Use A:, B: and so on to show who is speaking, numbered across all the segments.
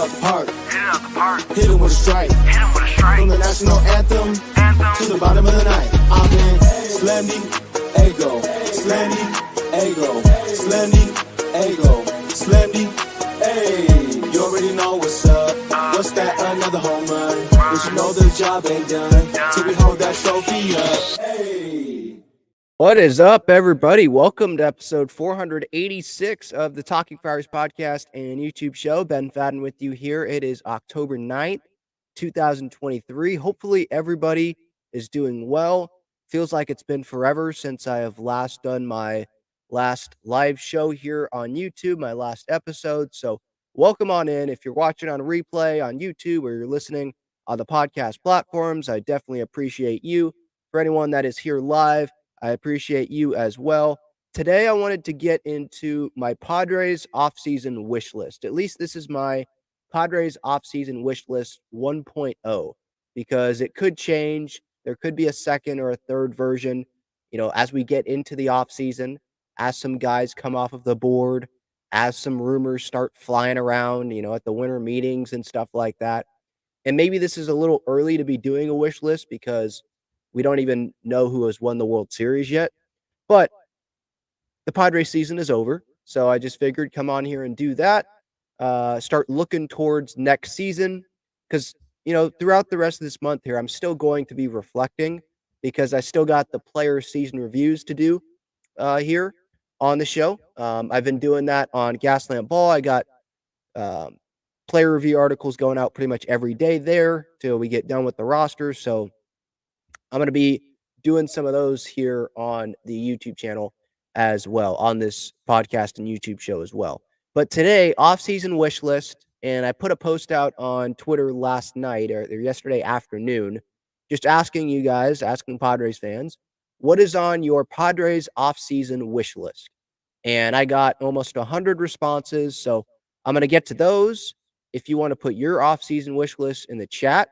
A: out the park. Hit him with a strike. From the national anthem to the bottom of the night. I'm in Slendy, Ego, Slendy, Ego, Slendy, Ego, Slendy, hey. You already know what's up. What's that? Another home run. But you know the job ain't done till we hold that trophy up. Hey.
B: What is up, everybody? Welcome to episode 486 of the Talking Friars podcast and YouTube show. Ben Fadden with you here. It is October 9th, 2023. Hopefully, everybody is doing well. Feels like it's been forever since I have last done my last live show here on YouTube, my last episode. So, welcome on in. If you're watching on replay on YouTube or you're listening on the podcast platforms, I definitely appreciate you. For anyone that is here live, I appreciate you as well. Today, I wanted to get into my Padres offseason wish list. At least this is my Padres offseason wish list 1.0, because it could change. There could be a second or a third version, as we get into the offseason, as some guys come off of the board, as some rumors start flying around, at the winter meetings and stuff like that. And maybe this is a little early to be doing a wish list because we don't even know who has won the World Series yet. But the Padres season is over, so I just figured come on here and do that. Start looking towards next season because, throughout the rest of this month here, I'm still going to be reflecting because I still got the player season reviews to do here on the show. I've been doing that on Gaslamp Ball. I got player review articles going out pretty much every day there till we get done with the roster. So I'm going to be doing some of those here on the YouTube channel as well, on this podcast and YouTube show as well. But today, off-season wish list, and I put a post out on Twitter last night or yesterday afternoon, just asking you guys, asking Padres fans, what is on your Padres off-season wish list? And I got almost 100 responses, so I'm going to get to those. If you want to put your off-season wish list in the chat,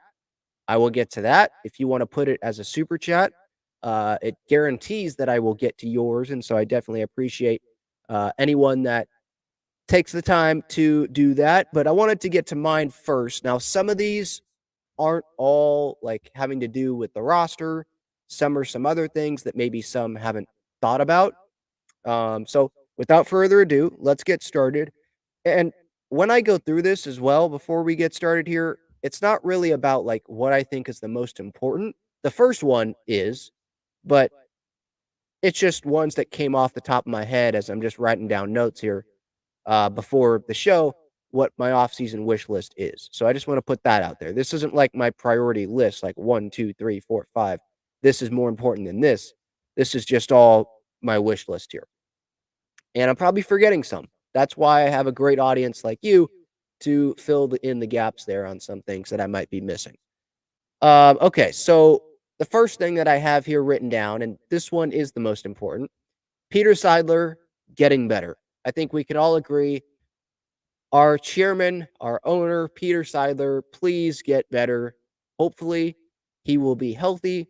B: I will get to that. If you want to put it as a super chat, it guarantees that I will get to yours. And so I definitely appreciate anyone that takes the time to do that. But I wanted to get to mine first. Now, some of these aren't all like having to do with the roster. Some are some other things that maybe some haven't thought about. So without further ado, let's get started. And when I go through this as well, before we get started here, it's not really about like what I think is the most important. The first one is, but it's just ones that came off the top of my head as I'm just writing down notes here before the show, what my off-season wish list is. So I just want to put that out there. This isn't like my priority list, like 1, 2, 3, 4, 5. This is more important than this. This is just all my wish list here. And I'm probably forgetting some. That's why I have a great audience like you to fill in the gaps there on some things that I might be missing. Okay, so the first thing that I have here written down, and this one is the most important, Peter Seidler getting better. I think we can all agree our chairman, our owner, Peter Seidler, please get better. Hopefully, he will be healthy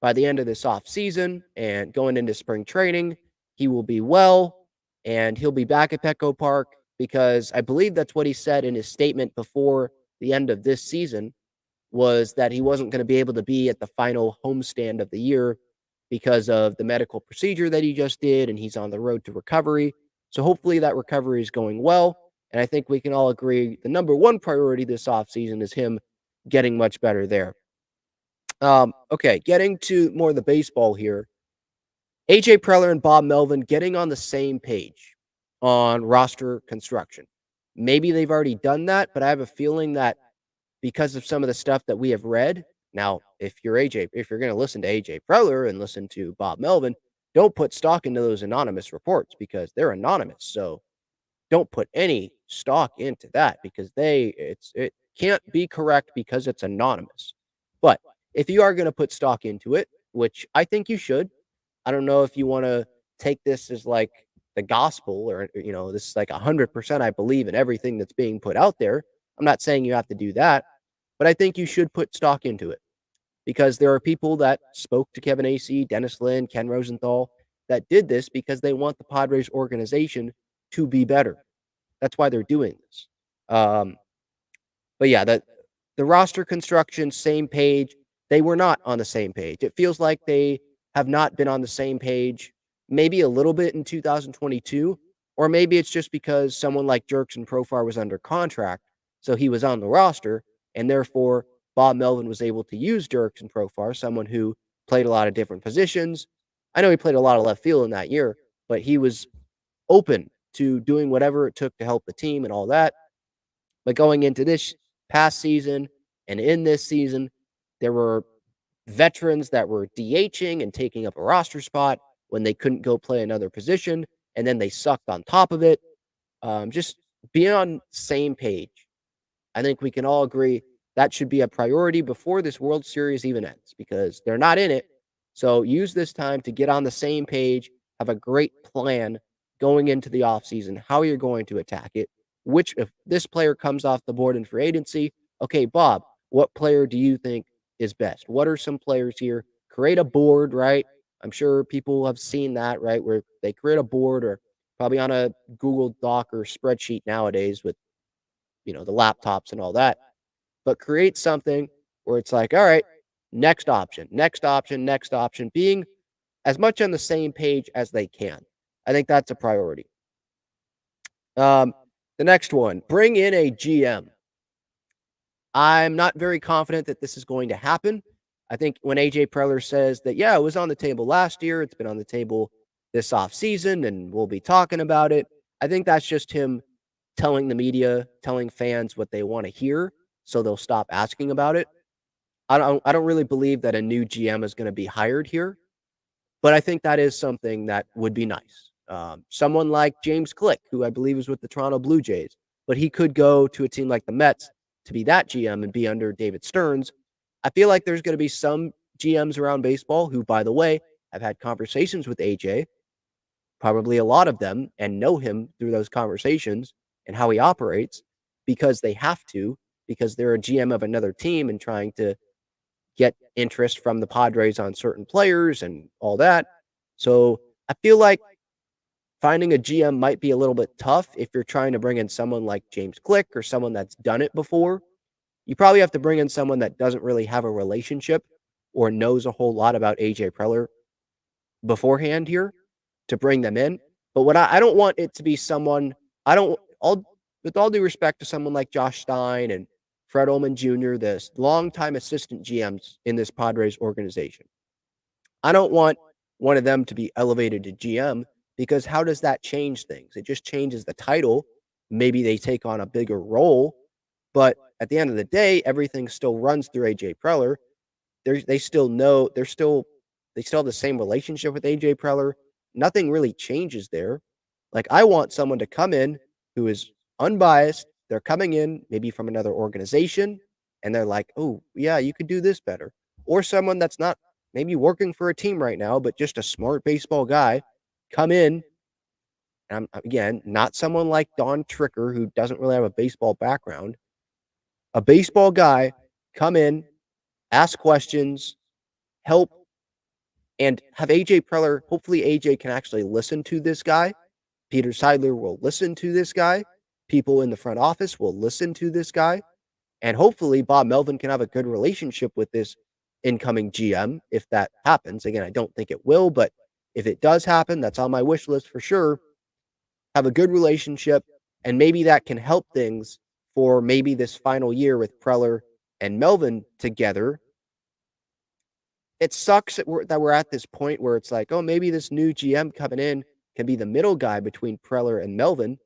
B: by the end of this off season and going into spring training. He will be well, and he'll be back at Petco Park, because I believe that's what he said in his statement before the end of this season, was that he wasn't going to be able to be at the final homestand of the year because of the medical procedure that he just did, and he's on the road to recovery. So hopefully that recovery is going well, and I think we can all agree the number one priority this offseason is him getting much better there. Okay, getting to more of the baseball here. AJ Preller and Bob Melvin getting on the same page on roster construction. Maybe they've already done that, but I have a feeling that because of some of the stuff that we have read. Now, if you're going to listen to AJ Preller and listen to Bob Melvin, don't put stock into those anonymous reports because they're anonymous. So don't put any stock into that because it can't be correct because it's anonymous. But if you are going to put stock into it, which I think you should, I don't know if you want to take this as like the gospel or, this is like 100% I believe in everything that's being put out there. I'm not saying you have to do that, but I think you should put stock into it because there are people that spoke to Kevin Acee, Dennis Lin, Ken Rosenthal that did this because they want the Padres organization to be better. That's why they're doing this. But yeah, the roster construction, same page. They were not on the same page. It feels like they have not been on the same page, maybe a little bit in 2022, or maybe it's just because someone like Jerkson Profar was under contract, so he was on the roster, and therefore Bob Melvin was able to use Jerkson Profar, someone who played a lot of different positions. I know he played a lot of left field in that year, but he was open to doing whatever it took to help the team and all that. But going into this past season and in this season, there were veterans that were DHing and taking up a roster spot when they couldn't go play another position, and then they sucked on top of it. Just being on same page. I think we can all agree that should be a priority before this World Series even ends because they're not in it. So use this time to get on the same page, have a great plan going into the offseason, how you're going to attack it. Which, if this player comes off the board in free agency, okay, Bob, what player do you think is best? What are some players here? Create a board, right? I'm sure people have seen that, right? Where they create a board or probably on a Google Doc or spreadsheet nowadays with, the laptops and all that. But create something where it's like, all right, next option, next option, next option, being as much on the same page as they can. I think that's a priority. The next one, bring in a GM. I'm not very confident that this is going to happen. I think when AJ Preller says that, yeah, it was on the table last year, it's been on the table this offseason, and we'll be talking about it. I think that's just him telling the media, telling fans what they want to hear, so they'll stop asking about it. I don't really believe that a new GM is going to be hired here, but I think that is something that would be nice. Someone like James Click, who I believe is with the Toronto Blue Jays, but he could go to a team like the Mets to be that GM and be under David Stearns. I feel like there's going to be some GMs around baseball who, by the way, have had conversations with AJ, probably a lot of them, and know him through those conversations and how he operates because they have to, because they're a GM of another team and trying to get interest from the Padres on certain players and all that. So I feel like finding a GM might be a little bit tough if you're trying to bring in someone like James Click or someone that's done it before. You probably have to bring in someone that doesn't really have a relationship or knows a whole lot about AJ Preller beforehand here to bring them in. But what I don't want it to be someone, I don't, all with all due respect to someone like Josh Stein and Fred Ullman Jr., the longtime assistant GMs in this Padres organization. I don't want one of them to be elevated to GM because how does that change things? It just changes the title. Maybe they take on a bigger role, but at the end of the day, everything still runs through AJ Preller. They still know they still have the same relationship with AJ Preller. Nothing really changes there. Like I want someone to come in who is unbiased. They're coming in maybe from another organization and they're like, "Oh, yeah, you could do this better." Or someone that's not maybe working for a team right now, but just a smart baseball guy come in. And I'm, again, not someone like Don Tricker who doesn't really have a baseball background. A baseball guy come in, ask questions, help, and have AJ Preller. Hopefully, AJ can actually listen to this guy. Peter Seidler will listen to this guy. People in the front office will listen to this guy. And hopefully, Bob Melvin can have a good relationship with this incoming GM if that happens. Again, I don't think it will, but if it does happen, that's on my wish list for sure. Have a good relationship, and maybe that can help things for maybe this final year with Preller and Melvin together. It sucks that we're at this point where it's like, oh, maybe this new GM coming in can be the middle guy between Preller and Melvin.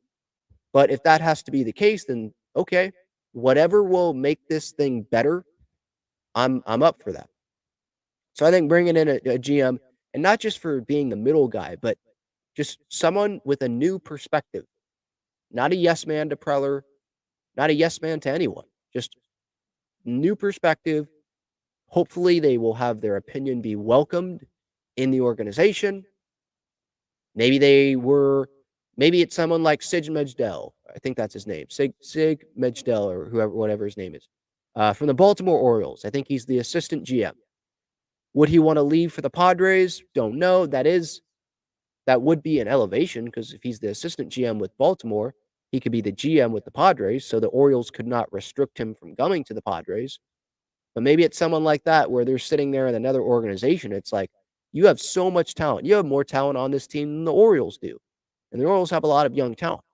B: But if that has to be the case, then okay, whatever will make this thing better, I'm up for that. So I think bringing in a GM, and not just for being the middle guy, but just someone with a new perspective, not a yes man to Preller, not a yes man to anyone, just new perspective. Hopefully, they will have their opinion be welcomed in the organization. Maybe it's someone like Sig Mejdel. I think that's his name. Sig Mejdel or whatever his name is. From the Baltimore Orioles. I think he's the assistant GM. Would he want to leave for the Padres? Don't know. That would be an elevation because if he's the assistant GM with Baltimore, he could be the GM with the Padres, so the Orioles could not restrict him from going to the Padres. But maybe it's someone like that where they're sitting there in another organization. It's like, you have so much talent. You have more talent on this team than the Orioles do. And the Orioles have a lot of young talent.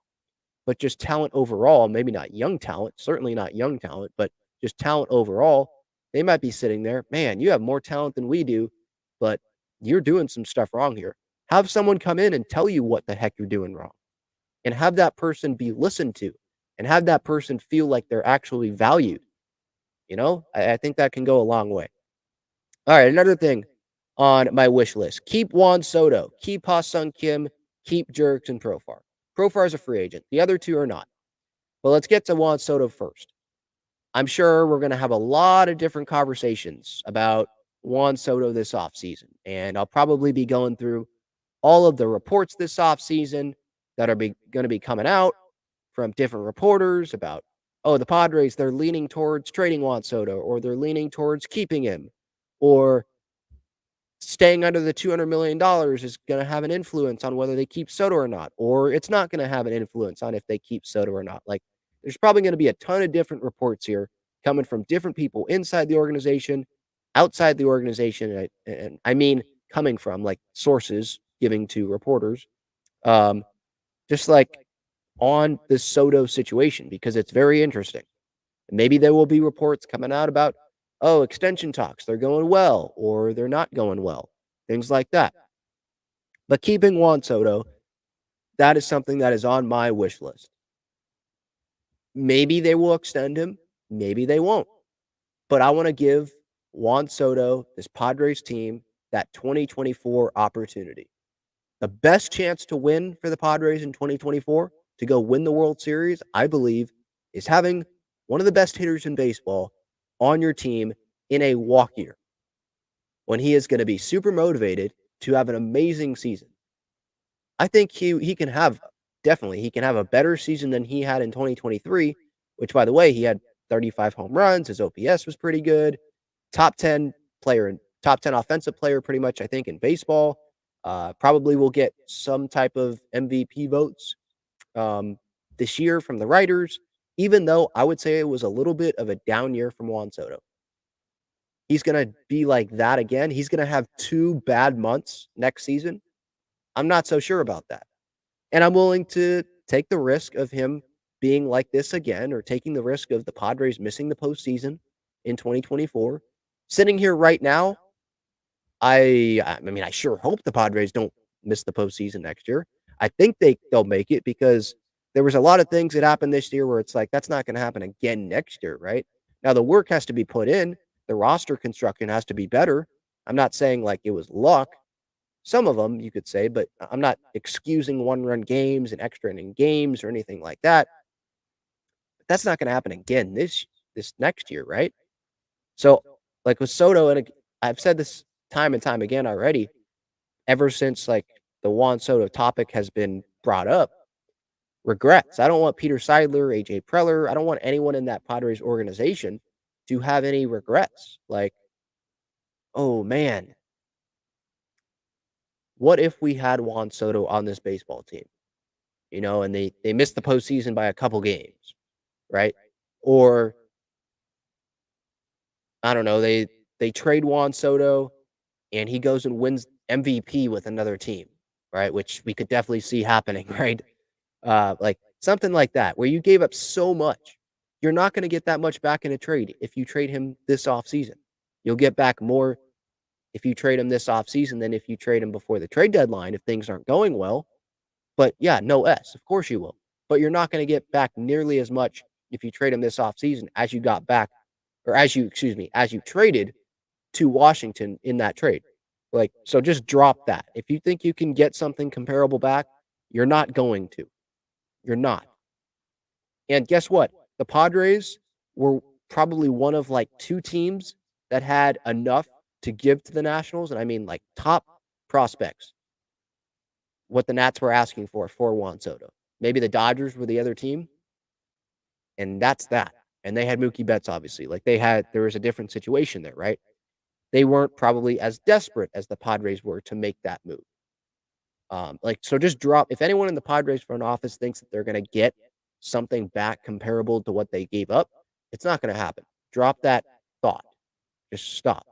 B: But just talent overall, maybe not young talent, certainly not young talent, but just talent overall, they might be sitting there, man, you have more talent than we do, but you're doing some stuff wrong here. Have someone come in and tell you what the heck you're doing wrong, and have that person be listened to, and have that person feel like they're actually valued. I think that can go a long way. All right, another thing on my wish list: keep Juan Soto, keep Ha-Sung Kim, keep Jerks and Profar. Profar is a free agent. The other two are not. But let's get to Juan Soto first. I'm sure we're going to have a lot of different conversations about Juan Soto this offseason. And I'll probably be going through all of the reports this offseason that are going to be coming out from different reporters about, the Padres, they're leaning towards trading Juan Soto, or they're leaning towards keeping him, or staying under the $200 million is going to have an influence on whether they keep Soto or not, or it's not going to have an influence on if they keep Soto or not. Like, there's probably going to be a ton of different reports here coming from different people inside the organization, outside the organization, and I mean coming from like sources giving to reporters, just like on the Soto situation, because it's very interesting. Maybe there will be reports coming out about, extension talks, they're going well, or they're not going well, things like that. But keeping Juan Soto, that is something that is on my wish list. Maybe they will extend him, maybe they won't. But I want to give Juan Soto, this Padres team, that 2024 opportunity. The best chance to win for the Padres in 2024, to go win the World Series, I believe, is having one of the best hitters in baseball on your team in a walk year, when he is going to be super motivated to have an amazing season. I think he can have a better season than he had in 2023, which, by the way, he had 35 home runs. His OPS was pretty good. Top 10 offensive player, pretty much, I think, in baseball. Probably will get some type of MVP votes this year from the writers, even though I would say it was a little bit of a down year from Juan Soto. He's going to be like that again. He's going to have 2 bad months next season. I'm not so sure about that. And I'm willing to take the risk of him being like this again, or taking the risk of the Padres missing the postseason in 2024. Sitting here right now, I mean, I sure hope the Padres don't miss the postseason next year. I think they'll make it, because there was a lot of things that happened this year where it's like, that's not going to happen again next year, right? Now, the work has to be put in. The roster construction has to be better. I'm not saying like it was luck. Some of them you could say, but I'm not excusing one-run games and extra inning games or anything like that. But that's not going to happen again this next year, right? So, like with Soto, and I've said this time and time again already, ever since like the Juan Soto topic has been brought up, regrets. I don't want Peter Seidler, AJ Preller, I don't want anyone in that Padres organization to have any regrets. Like, oh man, what if we had Juan Soto on this baseball team? And they missed the postseason by a couple games, right? Or I don't know, they trade Juan Soto and he goes and wins MVP with another team, right? Which we could definitely see happening, right? Like something like that, where you gave up so much. You're not going to get that much back in a trade if you trade him this offseason. You'll get back more if you trade him this offseason than if you trade him before the trade deadline if things aren't going well. But yeah, no S. Of course you will. But you're not going to get back nearly as much if you trade him this offseason as you got back, or as you traded to Washington in that trade. Like, so just drop that. If you think you can get something comparable back, you're not going to. You're not. And guess what? The Padres were probably one of like 2 teams that had enough to give to the Nationals. And I mean like top prospects, what the Nats were asking for Juan Soto. Maybe the Dodgers were the other team. And that's that. And they had Mookie Betts, obviously. Like there was a different situation there, right? They weren't probably as desperate as the Padres were to make that move. So just drop. If anyone in the Padres front office thinks that they're going to get something back comparable to what they gave up, it's not going to happen. Drop that thought. Just stop.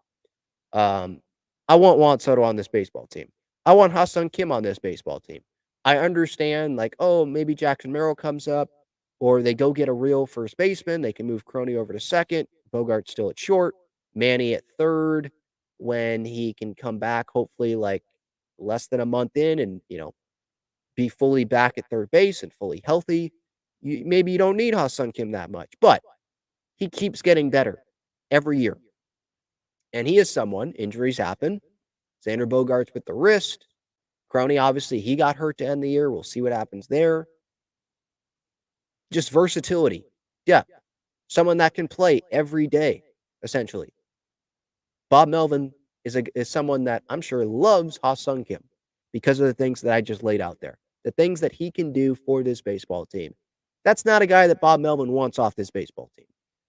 B: I want Juan Soto on this baseball team. I want Ha-Seong Kim on this baseball team. I understand, like, oh, maybe Jackson Merrill comes up, or they go get a real first baseman. They can move Crony over to second. Bogart's still at short. Manny at third when he can come back, hopefully, like less than a month in and, be fully back at third base and fully healthy. Maybe you don't need Ha-Seong Kim that much, but he keeps getting better every year. And he is someone, injuries happen. Xander Bogaerts with the wrist. Crony, obviously, he got hurt to end the year. We'll see what happens there. Just versatility. Yeah. Someone that can play every day, essentially. Bob Melvin is someone that I'm sure loves Ha-Seong Kim because of the things that I just laid out there. The things that he can do for this baseball team. That's not a guy that Bob Melvin wants off this baseball team.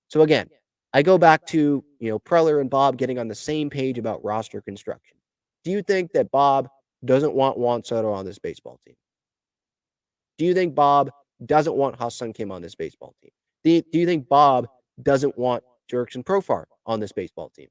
B: So again, I go back to, Preller and Bob getting on the same page about roster construction. Do you think that Bob doesn't want Juan Soto on this baseball team? Do you think Bob doesn't want Ha-Seong Kim on this baseball team? Do you think Bob doesn't want Jurickson Profar on this baseball team?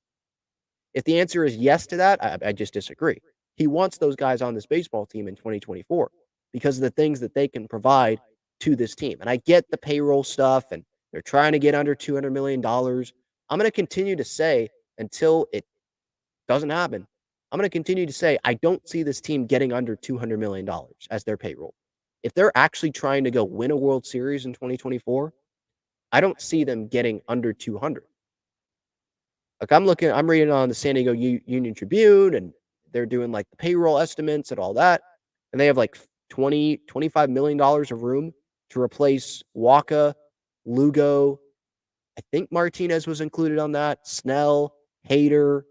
B: If the answer is yes to that, I just disagree. He wants those guys on this baseball team in 2024 because of the things that they can provide to this team. And I get the payroll stuff, and they're trying to get under $200 million. I'm going to continue to say until it doesn't happen, I'm going to continue to say I don't see this team getting under $200 million as their payroll. If they're actually trying to go win a World Series in 2024, I don't see them getting under 200. Like I'm reading on the San Diego Union Tribune, and they're doing like the payroll estimates and all that. And they have like $25 million of room to replace Waka, Lugo. I think Martinez was included on that. Snell, Hader,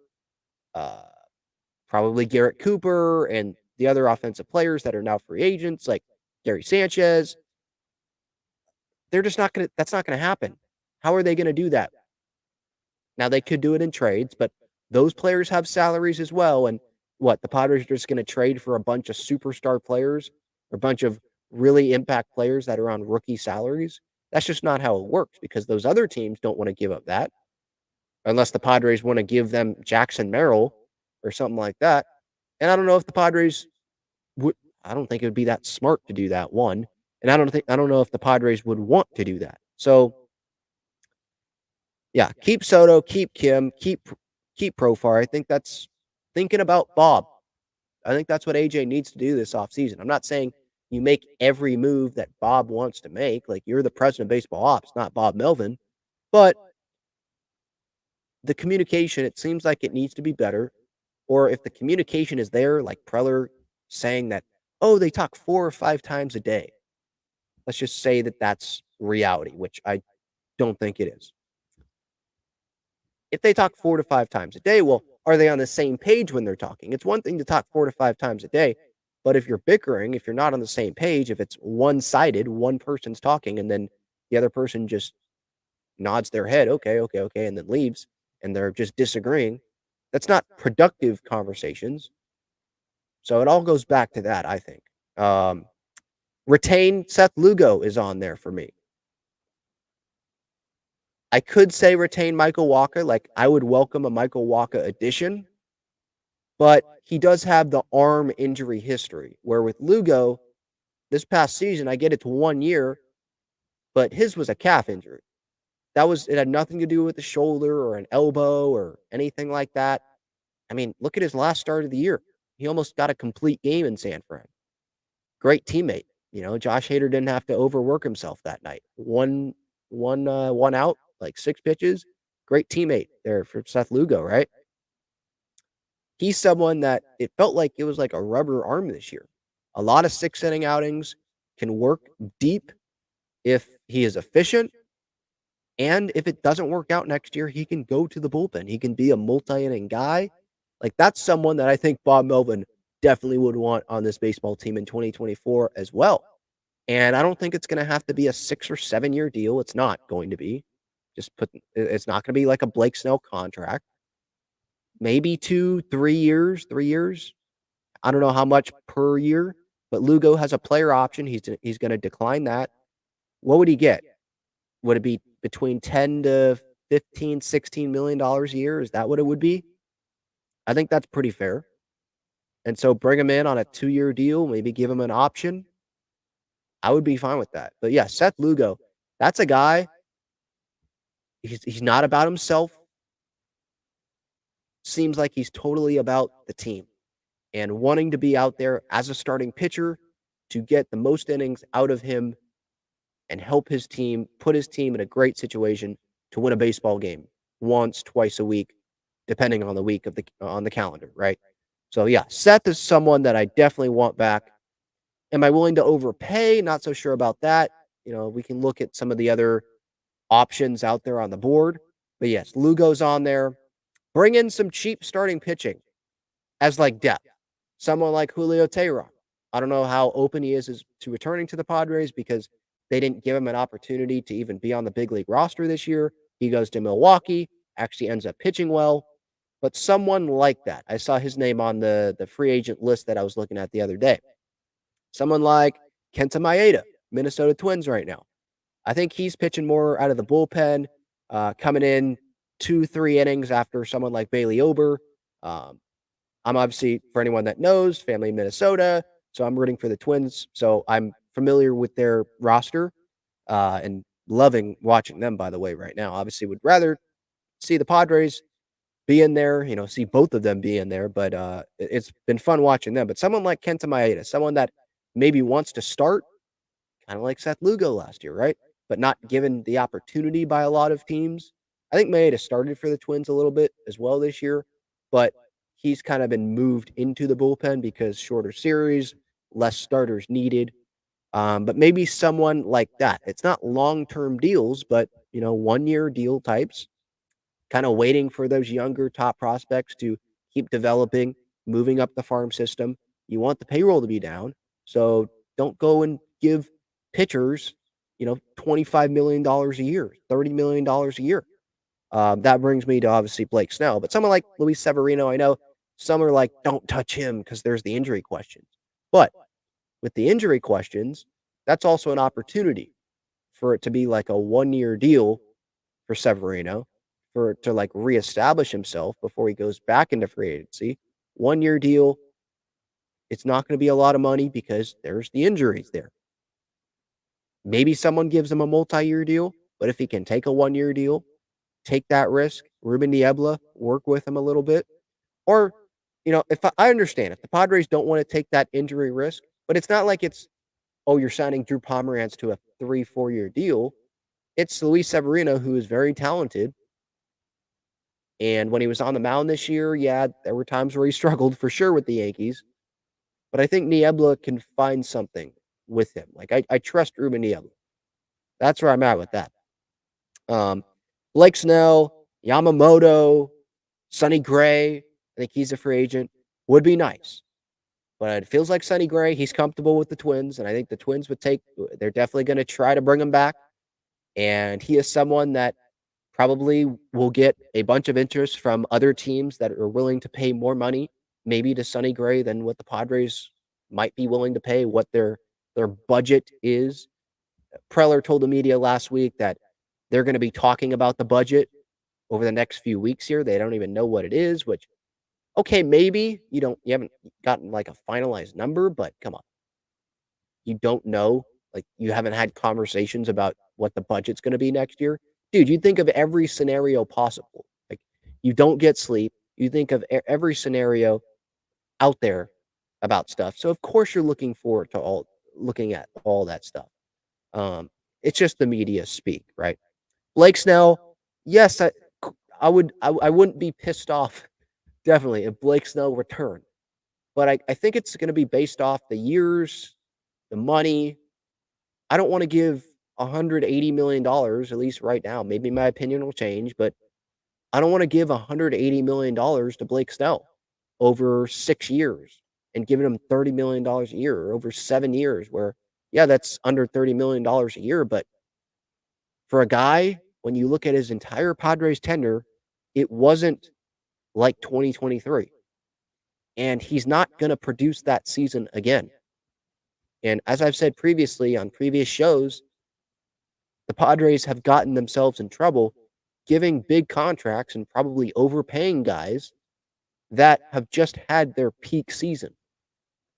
B: probably Garrett Cooper, and the other offensive players that are now free agents, like Gary Sanchez. They're just not going to, that's not going to happen. How are they going to do that? Now, they could do it in trades, but those players have salaries as well. And what, the Padres are just going to trade for a bunch of superstar players, or a bunch of really impact players that are on rookie salaries? That's just not how it works, because those other teams don't want to give up that unless the Padres want to give them Jackson Merrill or something like that. And I don't know if the Padres would, I don't think it would be that smart to do that, one. And I don't know if the Padres would want to do that. So yeah, keep Soto, keep Kim, keep Profar. I think that's thinking about Bob. I think that's what AJ needs to do this offseason. I'm not saying you make every move that Bob wants to make. Like, you're the president of baseball ops, not Bob Melvin. But the communication, it seems like it needs to be better. Or if the communication is there, like Preller saying that, oh, they talk 4 or 5 times a day. Let's just say that that's reality, which I don't think it is. If they talk 4 to 5 times a day, well, are they on the same page when they're talking? It's one thing to talk 4 to 5 times a day, but if you're bickering, if you're not on the same page, if it's one-sided, one person's talking and then the other person just nods their head, okay, and then leaves, and they're just disagreeing, that's not productive conversations. So it all goes back to that, I think. Retain Seth Lugo is on there for me. I could say retain Michael Wacha. Like, I would welcome a Michael Wacha addition, but he does have the arm injury history, where with Lugo, this past season, I get it's 1 year, but his was a calf injury. It had nothing to do with the shoulder or an elbow or anything like that. I mean, look at his last start of the year. He almost got a complete game in San Fran. Great teammate. Josh Hader didn't have to overwork himself that night. One out, like 6 pitches. Great teammate there for Seth Lugo, right? He's someone that it felt like it was like a rubber arm this year. A lot of 6-inning outings, can work deep if he is efficient. And if it doesn't work out next year, he can go to the bullpen. He can be a multi-inning guy. Like, that's someone that I think Bob Melvin definitely would want on this baseball team in 2024 as well. And I don't think it's going to have to be a 6 or 7 year deal. It's not going to be. It's not going to be like a Blake Snell contract. Maybe 2, 3 years, 3 years. I don't know how much per year, but Lugo has a player option. He's going to decline that. what would he get? Would it be between 10 to 15, $16 million a year? Is that what it would be? I think that's pretty fair. And so bring him in on a 2-year deal, maybe give him an option. I would be fine with that. But yeah, Seth Lugo, that's a guy. He's not about himself. Seems like he's totally about the team and wanting to be out there as a starting pitcher to get the most innings out of him and help his team, put his team in a great situation to win a baseball game once, twice a week, depending on the week of on the calendar, right? So yeah, Seth is someone that I definitely want back. Am I willing to overpay? Not so sure about that. We can look at some of the other options out there on the board. But yes, Lugo's on there. Bring in some cheap starting pitching as like depth. Someone like Julio Teheran. I don't know how open he is to returning to the Padres because they didn't give him an opportunity to even be on the big league roster this year. He goes to Milwaukee, actually ends up pitching well. But someone like that, I saw his name on the free agent list that I was looking at the other day. Someone like Kenta Maeda, Minnesota Twins right now. I think he's pitching more out of the bullpen, coming in 2-3 innings after someone like Bailey Ober. I'm obviously, for anyone that knows, family in Minnesota, so I'm rooting for the Twins. So I'm familiar with their roster and loving watching them, by the way, right now. Obviously, would rather see the Padres be in there, see both of them be in there, but it's been fun watching them. But someone like Kenta Maeda, someone that maybe wants to start, kind of like Seth Lugo last year, right? But not given the opportunity by a lot of teams. I think Maeda started for the Twins a little bit as well this year, but he's kind of been moved into the bullpen because shorter series, less starters needed. But maybe someone like that. It's not long-term deals, but 1-year deal types, kind of waiting for those younger top prospects to keep developing, moving up the farm system. You want the payroll to be down, so don't go and give pitchers, $25 million a year, $30 million a year. That brings me to obviously Blake Snell, but someone like Luis Severino, I know some are like, don't touch him because there's the injury questions. But with the injury questions, that's also an opportunity for it to be like a 1-year deal for Severino to like reestablish himself before he goes back into free agency. 1-year deal. It's not going to be a lot of money because there's the injuries there. Maybe someone gives him a multi-year deal, but if he can take a 1-year deal, take that risk, Ruben Niebla, work with him a little bit. Or, if I understand, if the Padres don't want to take that injury risk, but it's not like it's, you're signing Drew Pomeranz to a 3-4-year deal. It's Luis Severino, who is very talented. And when he was on the mound this year, yeah, there were times where he struggled for sure with the Yankees. But I think Niebla can find something with him. Like, I trust Ruben Niebla. That's where I'm at with that. Blake Snell, Yamamoto, Sonny Gray, I think he's a free agent, would be nice. But it feels like Sonny Gray, he's comfortable with the Twins, and I think the Twins they're definitely going to try to bring him back. And he is someone that probably will get a bunch of interest from other teams that are willing to pay more money, maybe to Sonny Gray, than what the Padres might be willing to pay, what their budget is. Preller told the media last week that they're going to be talking about the budget over the next few weeks here. They don't even know what it is, which, okay, maybe you haven't gotten like a finalized number, but come on. You don't know, like you haven't had conversations about what the budget's going to be next year. Dude, you think of every scenario possible. Like you don't get sleep. You think of every scenario out there about stuff. So of course you're looking forward to looking at all that stuff. It's just the media speak, right? Blake Snell, yes, I wouldn't be pissed off definitely if Blake Snell returned. But I think it's going to be based off the years, the money. I don't want to give $180 million, at least right now. Maybe my opinion will change, but I don't want to give $180 million to Blake Snell over 6 years and giving him $30 million a year or over 7 years where, yeah, that's under $30 million a year. But for a guy, when you look at his entire Padres tenure, it wasn't like 2023. And he's not going to produce that season again. And as I've said previously on previous shows, the Padres have gotten themselves in trouble giving big contracts and probably overpaying guys that have just had their peak season.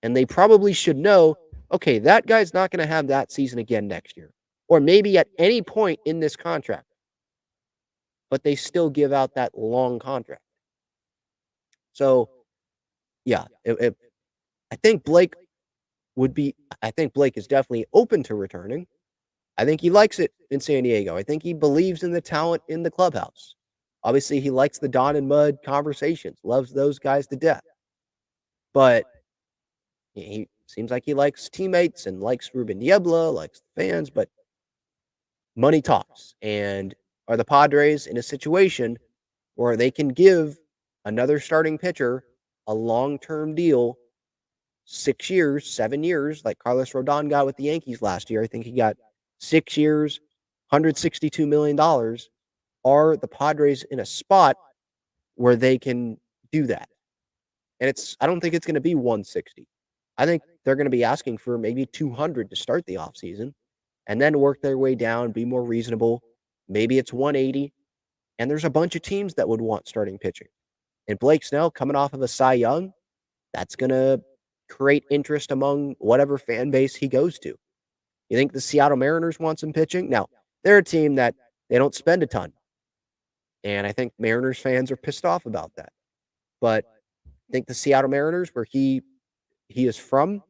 B: And they probably should know, okay, that guy's not going to have that season again next year, or maybe at any point in this contract, but they still give out that long contract. So, yeah, I think Blake I think Blake is definitely open to returning. I think he likes it in San Diego. I think he believes in the talent in the clubhouse. Obviously, he likes the Don and Mud conversations, loves those guys to death. But he seems like he likes teammates and likes Ruben Niebla, likes the fans, but money talks. And are the Padres in a situation where they can give another starting pitcher a long-term deal, 6 years, 7 years, like Carlos Rodon got with the Yankees last year? I think he got 6 years, $162 million. Are the Padres in a spot where they can do that? And I don't think it's going to be 160. I think they're going to be asking for maybe 200 to start the offseason and then work their way down, be more reasonable. Maybe it's 180. And there's a bunch of teams that would want starting pitching. And Blake Snell coming off of a Cy Young, that's going to create interest among whatever fan base he goes to. You think the Seattle Mariners want some pitching? Now, they're a team that they don't spend a ton. And I think Mariners fans are pissed off about that. But I think the Seattle Mariners, where he is from,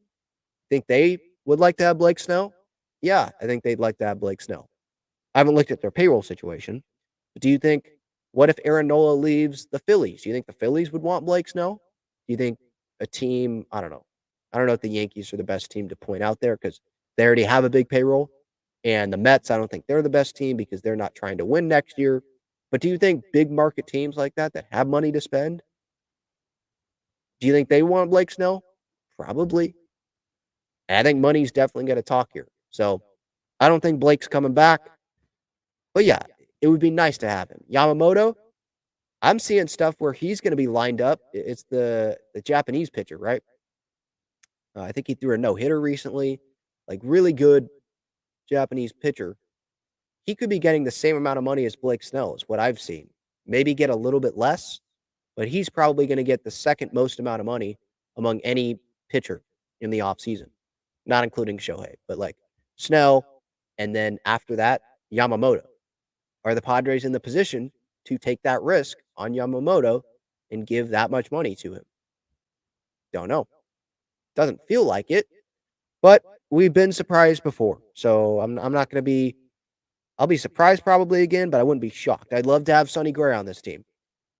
B: think they would like to have Blake Snell? Yeah, I think they'd like to have Blake Snell. I haven't looked at their payroll situation. But do you think, what if Aaron Nola leaves the Phillies? Do you think the Phillies would want Blake Snell? Do you think a team, I don't know. I don't know if the Yankees are the best team to point out there because they already have a big payroll. And the Mets, I don't think they're the best team because they're not trying to win next year. But do you think big market teams like that have money to spend, do you think they want Blake Snell? Probably. And I think money's definitely going to talk here. So I don't think Blake's coming back. But yeah, it would be nice to have him. Yamamoto, I'm seeing stuff where he's going to be lined up. It's the Japanese pitcher, right? I think he threw a no-hitter recently. Like, really good Japanese pitcher. He could be getting the same amount of money as Blake Snell, is what I've seen. Maybe get a little bit less, but he's probably going to get the second most amount of money among any pitcher in the offseason, not including Shohei, but like Snell, and then after that, Yamamoto. Are the Padres in the position to take that risk on Yamamoto and give that much money to him? Don't know. Doesn't feel like it, but we've been surprised before. So I'm not going to be, I'll be surprised probably again, but I wouldn't be shocked. I'd love to have Sonny Gray on this team.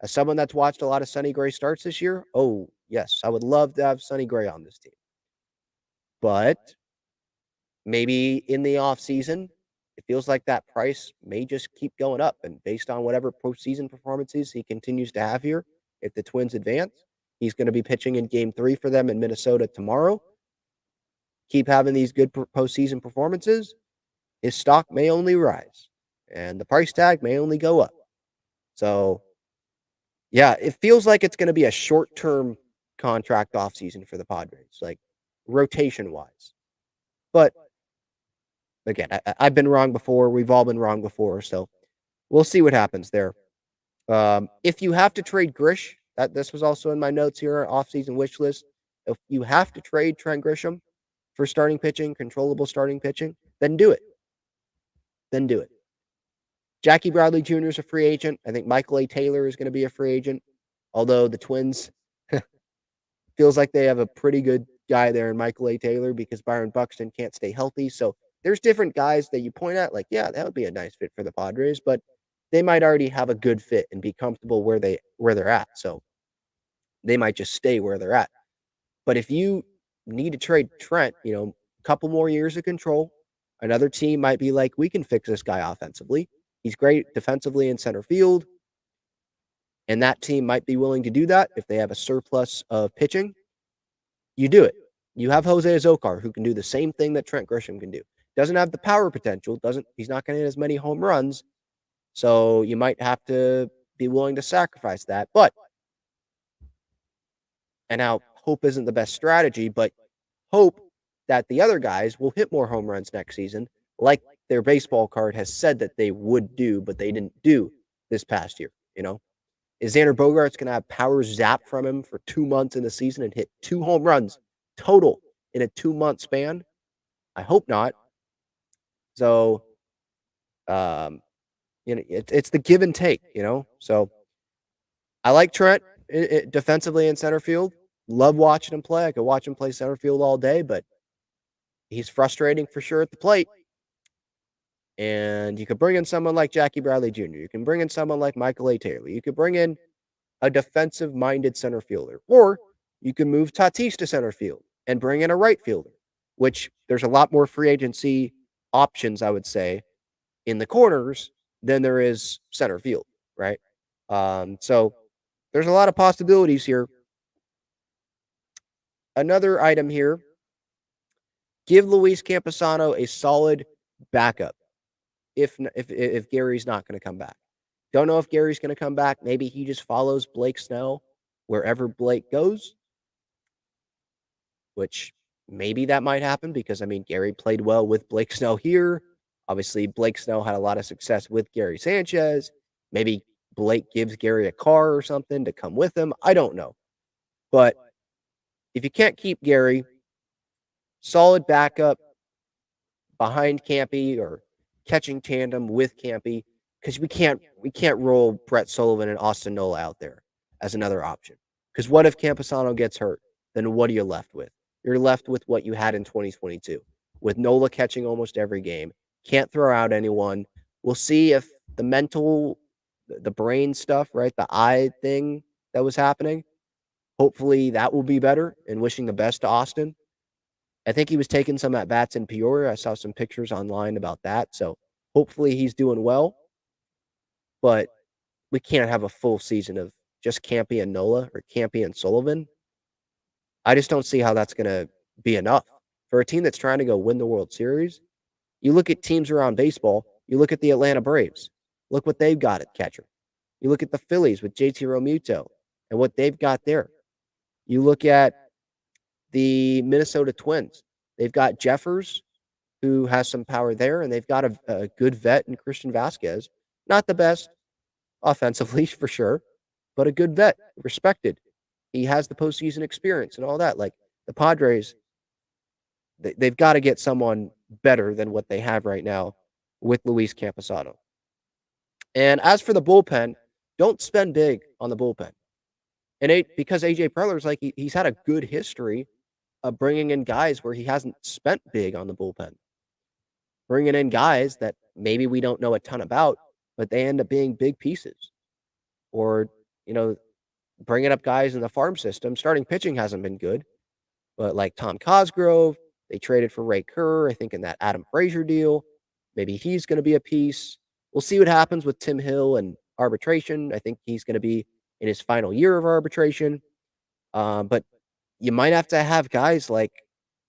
B: As someone that's watched a lot of Sonny Gray starts this year, oh, yes, I would love to have Sonny Gray on this team. But maybe in the offseason, it feels like that price may just keep going up. And based on whatever postseason performances he continues to have here, if the Twins advance, he's going to be pitching in Game 3 for them in Minnesota tomorrow. Keep having these good postseason performances, his stock may only rise, and the price tag may only go up. So, yeah, it feels like it's going to be a short-term contract offseason for the Padres, like rotation-wise. But again, I've been wrong before. We've all been wrong before. So we'll see what happens there. If you have to trade Grish, this was also in my notes here, offseason wish list. If you have to trade Trent Grisham for starting pitching, controllable starting pitching, then do it. Then do it. Jackie Bradley Jr. is a free agent. I think Michael A. Taylor is going to be a free agent. Although the Twins feels like they have a pretty good guy there in Michael A. Taylor because Byron Buxton can't stay healthy. So there's different guys that you point at, like, yeah, that would be a nice fit for the Padres, but they might already have a good fit and be comfortable where they're at. So they might just stay where they're at. But if you need to trade Trent, a couple more years of control, another team might be like, we can fix this guy offensively. He's great defensively in center field. And that team might be willing to do that if they have a surplus of pitching. You do it. You have Jose Azocar, who can do the same thing that Trent Grisham can do. Doesn't have the power potential. He's not going to hit as many home runs. So you might have to be willing to sacrifice that. And now hope isn't the best strategy, but hope that the other guys will hit more home runs next season, like their baseball card has said that they would do, but they didn't do this past year. Is Xander Bogaerts going to have power zap from him for 2 months in the season and hit 2 home runs total in a 2-month span? I hope not. So, it's the give and take, So I like Trent defensively in center field. Love watching him play. I could watch him play center field all day, but he's frustrating for sure at the plate. And you could bring in someone like Jackie Bradley Jr. You can bring in someone like Michael A. Taylor. You could bring in a defensive-minded center fielder. Or you can move Tatis to center field and bring in a right fielder, which there's a lot more free agency options, I would say, in the corners than there is center field, right? So there's a lot of possibilities here. Another item here, give Luis Campusano a solid backup if Gary's not going to come back. Don't know if Gary's going to come back. Maybe he just follows Blake Snell wherever Blake goes, which maybe that might happen because, Gary played well with Blake Snell here. Obviously, Blake Snell had a lot of success with Gary Sanchez. Maybe Blake gives Gary a car or something to come with him. I don't know. But if you can't keep Gary, solid backup behind Campy or catching tandem with Campy, because we can't roll Brett Sullivan and Austin Nola out there as another option. Because what if Campusano gets hurt? Then what are you left with? You're left with what you had in 2022, with Nola catching almost every game. Can't throw out anyone. We'll see if the mental, the brain stuff, right, the eye thing that was happening, hopefully that will be better, and wishing the best to Austin. I think he was taking some at-bats in Peoria. I saw some pictures online about that, so hopefully he's doing well. But we can't have a full season of just Campy and Nola or Campy and Sullivan. I just don't see how that's going to be enough. For a team that's trying to go win the World Series, you look at teams around baseball, you look at the Atlanta Braves. Look what they've got at catcher. You look at the Phillies with JT Realmuto and what they've got there. You look at the Minnesota Twins. They've got Jeffers, who has some power there, and they've got a good vet in Christian Vasquez. Not the best offensively, for sure, but a good vet, respected. He has the postseason experience and all that. Like the Padres, they've got to get someone better than what they have right now with Luis Campusano. And as for the bullpen, don't spend big on the bullpen. And because AJ Preller's he's had a good history of bringing in guys where he hasn't spent big on the bullpen. Bringing in guys that maybe we don't know a ton about, but they end up being big pieces. Or, bringing up guys in the farm system. Starting pitching hasn't been good, but like Tom Cosgrove, they traded for Ray Kerr, I think, in that Adam Frazier deal. Maybe he's going to be a piece. We'll see what happens with Tim Hill and arbitration. I think he's going to be in his final year of arbitration. But you might have to have guys like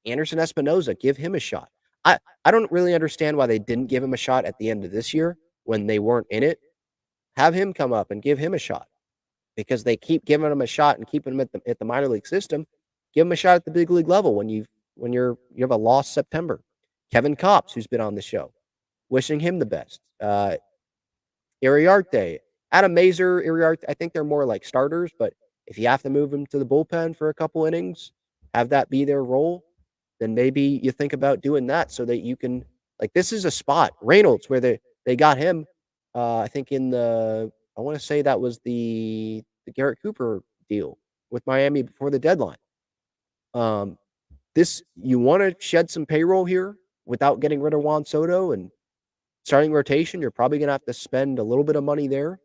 B: Anderson Espinoza, give him a shot. I don't really understand why they didn't give him a shot at the end of this year when they weren't in it. Have him come up and give him a shot, because they keep giving him a shot and keeping him at the minor league system. Give him a shot at the big league level when you have a lost September. Kevin Kopps, who's been on the show, wishing him the best. Iriarte, Adam Mazur, Iriarte, I think they're more like starters, but if you have to move them to the bullpen for a couple innings, have that be their role, then maybe you think about doing that so that you can, this is a spot. Reynolds, where they got him, I think I want to say that was the Garrett Cooper deal with Miami before the deadline. You want to shed some payroll here without getting rid of Juan Soto and starting rotation. You're probably going to have to spend a little bit of money there.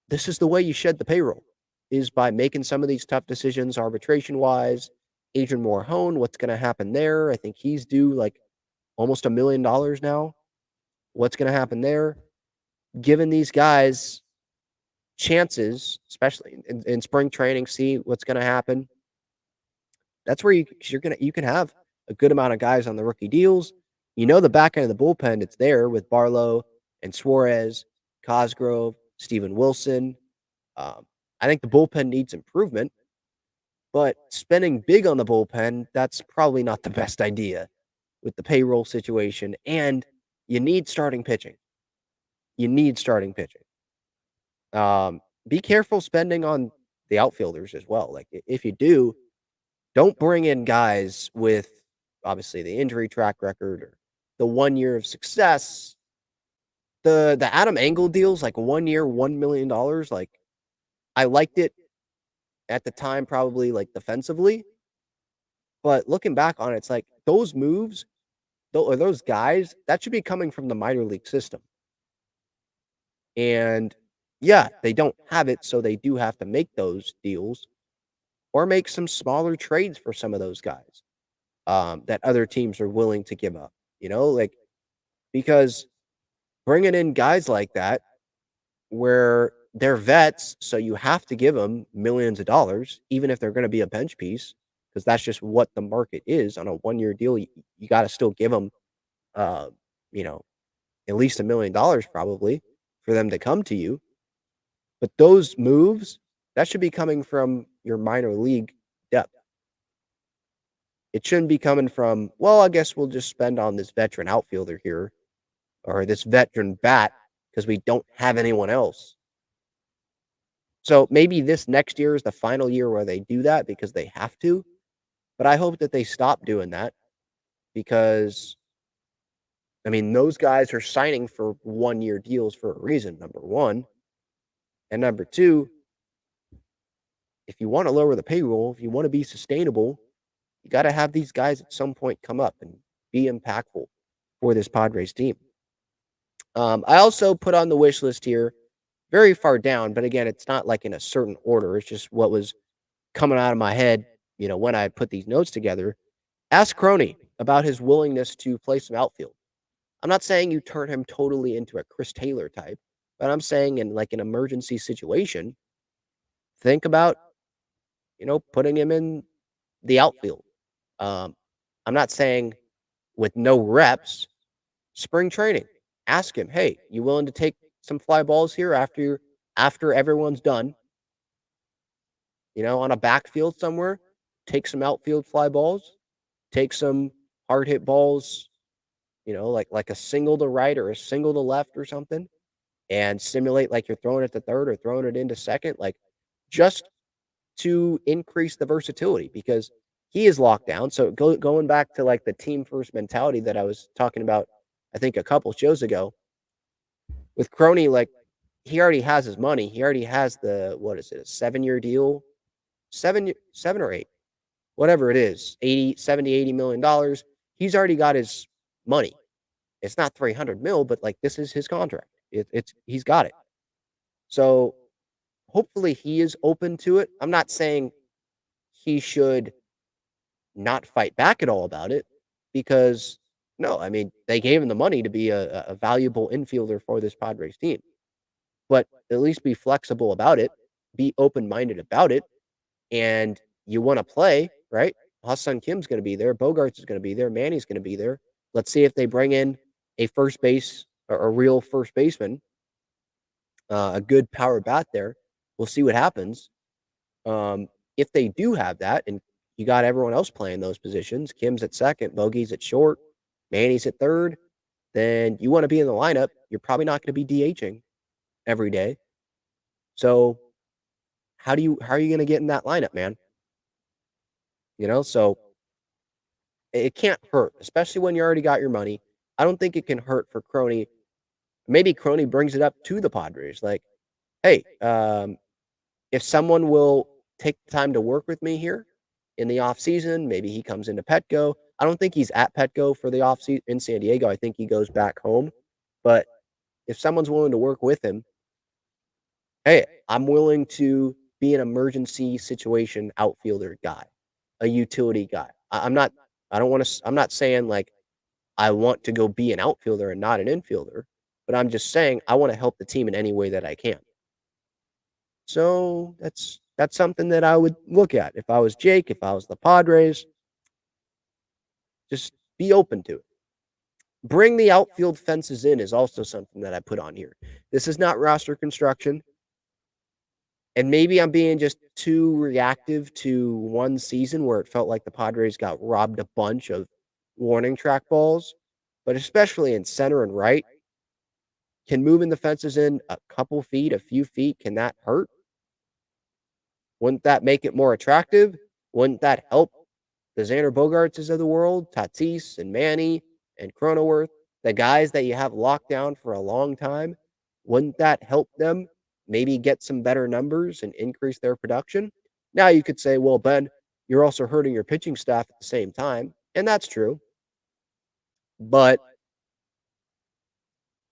B: This is the way you shed the payroll, is by making some of these tough decisions arbitration-wise. Adrian Morejon, what's going to happen there? I think he's due almost $1 million now. What's going to happen there? Giving these guys chances, especially in spring training, see what's going to happen. That's where you can have a good amount of guys on the rookie deals. The back end of the bullpen, it's there with Barlow and Suarez, Cosgrove, Steven Wilson. I think the bullpen needs improvement, but spending big on the bullpen, that's probably not the best idea. with the payroll situation, and you need starting pitching. You need starting pitching. Be careful spending on the outfielders as well. Like if you do, don't bring in guys with obviously the injury track record or the 1 year of success. The Adam Engel deals like 1 year, $1 million. Like I liked it at the time, probably like defensively, but looking back on it, it's like those moves, or those guys, that should be coming from the minor league system. And yeah, they don't have it, so they do have to make those deals or make some smaller trades for some of those guys that other teams are willing to give up. Like because bringing in guys like that where they're vets, so you have to give them millions of dollars, even if they're going to be a bench piece, because that's just what the market is on a 1 year deal. You got to still give them, uh, you know, at least $1 million probably for them to come to you. But those moves, that should be coming from your minor league depth. It shouldn't be coming from, well, I guess we'll just spend on this veteran outfielder here or this veteran bat because we don't have anyone else. So maybe this next year is the final year where they do that because they have to. But I hope that they stop doing that because, I mean, those guys are signing for 1 year deals for a reason, number one. And number two, if you want to lower the payroll, if you want to be sustainable, you got to have these guys at some point come up and be impactful for this Padres team. I also put on the wish list here, very far down, but again, it's not like in a certain order. It's just what was coming out of my head, when I put these notes together. Ask Crony about his willingness to play some outfield. I'm not saying you turn him totally into a Chris Taylor type, but I'm saying in like an emergency situation, think about, putting him in the outfield. I'm not saying with no reps, spring training. Ask him, hey, you willing to take some fly balls here after everyone's done? On a backfield somewhere, take some outfield fly balls, take some hard hit balls, like a single to right or a single to left or something, and simulate like you're throwing it to third or throwing it into second, like just to increase the versatility because he is locked down. So going back to like the team first mentality that I was talking about, I think a couple shows ago with Crony, like he already has his money. He already has a 7-year deal, seven or eight, whatever it is, 80 million. He's already got his money. It's not 300 mil, but like this is his contract. He's got it. So hopefully he is open to it. I'm not saying he should not fight back at all about it because no, I mean, they gave him the money to be a valuable infielder for this Padres team, but at least be flexible about it, be open-minded about it. And you want to play, right? Ha-Seong Kim's going to be there. Bogarts is going to be there. Manny's going to be there. Let's see if they bring in a first base or a real first baseman, a good power bat there. We'll see what happens. If they do have that, and you got everyone else playing those positions, Kim's at second, Bogey's at short, Manny's at third, then you want to be in the lineup. You're probably not going to be DHing every day. So how are you going to get in that lineup, man? So it can't hurt, especially when you already got your money. I don't think it can hurt for Crony. Maybe Crony brings it up to the Padres. Like, hey, if someone will take the time to work with me here in the offseason, maybe he comes into Petco. I don't think he's at Petco for the offseason in San Diego. I think he goes back home. But if someone's willing to work with him, hey, I'm willing to be an emergency situation outfielder guy, a utility guy. I'm not saying like I want to go be an outfielder and not an infielder, but I'm just saying I want to help the team in any way that I can. So that's something that I would look at if I was Jake, if I was the Padres. Just be open to it. Bring the outfield fences in is also something that I put on here. This is not roster construction. And maybe I'm being just too reactive to one season where it felt like the Padres got robbed a bunch of warning track balls, but especially in center and right, can moving the fences in a couple feet, a few feet, can that hurt? Wouldn't that make it more attractive? Wouldn't that help the Xander Bogartses of the world, Tatis and Manny and Cronenworth, the guys that you have locked down for a long time? Wouldn't that help them maybe get some better numbers and increase their production? Now you could say, well, Ben, you're also hurting your pitching staff at the same time. And that's true. But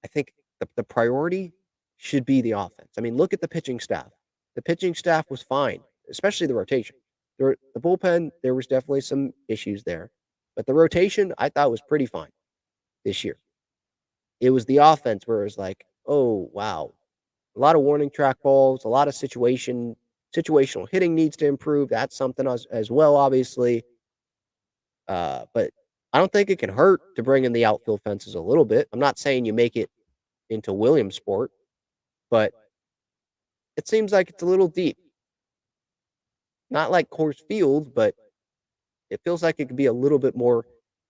B: I think the priority should be the offense. I mean, look at the pitching staff. The pitching staff was fine, especially the rotation. The bullpen, there was definitely some issues there. But the rotation, I thought was pretty fine this year. It was the offense where it was like, oh, wow. A lot of warning track balls, a lot of situational hitting needs to improve. That's something as well, obviously. But I don't think it can hurt to bring in the outfield fences a little bit. I'm not saying you make it into Williamsport, but it seems like it's a little deep. Not like Coors Field, but it feels like it could be a little bit more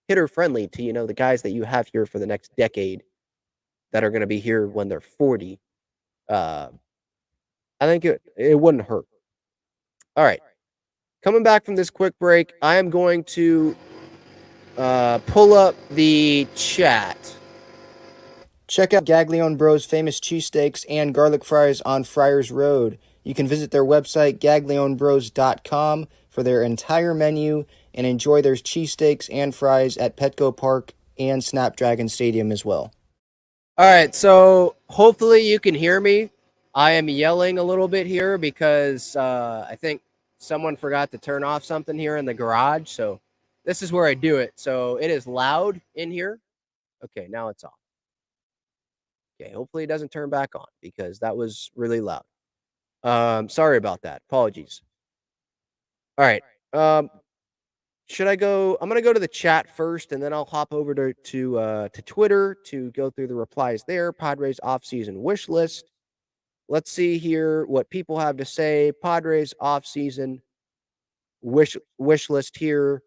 B: hitter friendly to, the guys that you have here for the next decade that are going to be here when they're 40. I think it wouldn't hurt. All right. Coming back from this quick break, I am going to pull up the chat. Check out Gaglione Bros' famous cheesesteaks and garlic fries on Friars Road. You can visit their website, gaglionebros.com, for their entire menu and enjoy their cheesesteaks and fries at Petco Park and Snapdragon Stadium as well. All right, so hopefully you can hear me. I am yelling a little bit here because I think someone forgot to turn off something here in the garage. So this is where I do it. So it is loud in here. Okay, now it's off. Okay, hopefully it doesn't turn back on because that was really loud. Sorry about that. Apologies. All right. Should I go? I'm gonna go to the chat first, and then I'll hop over to Twitter to go through the replies there. Padres offseason wish list. Let's see here what people have to say. Padres offseason wish list here.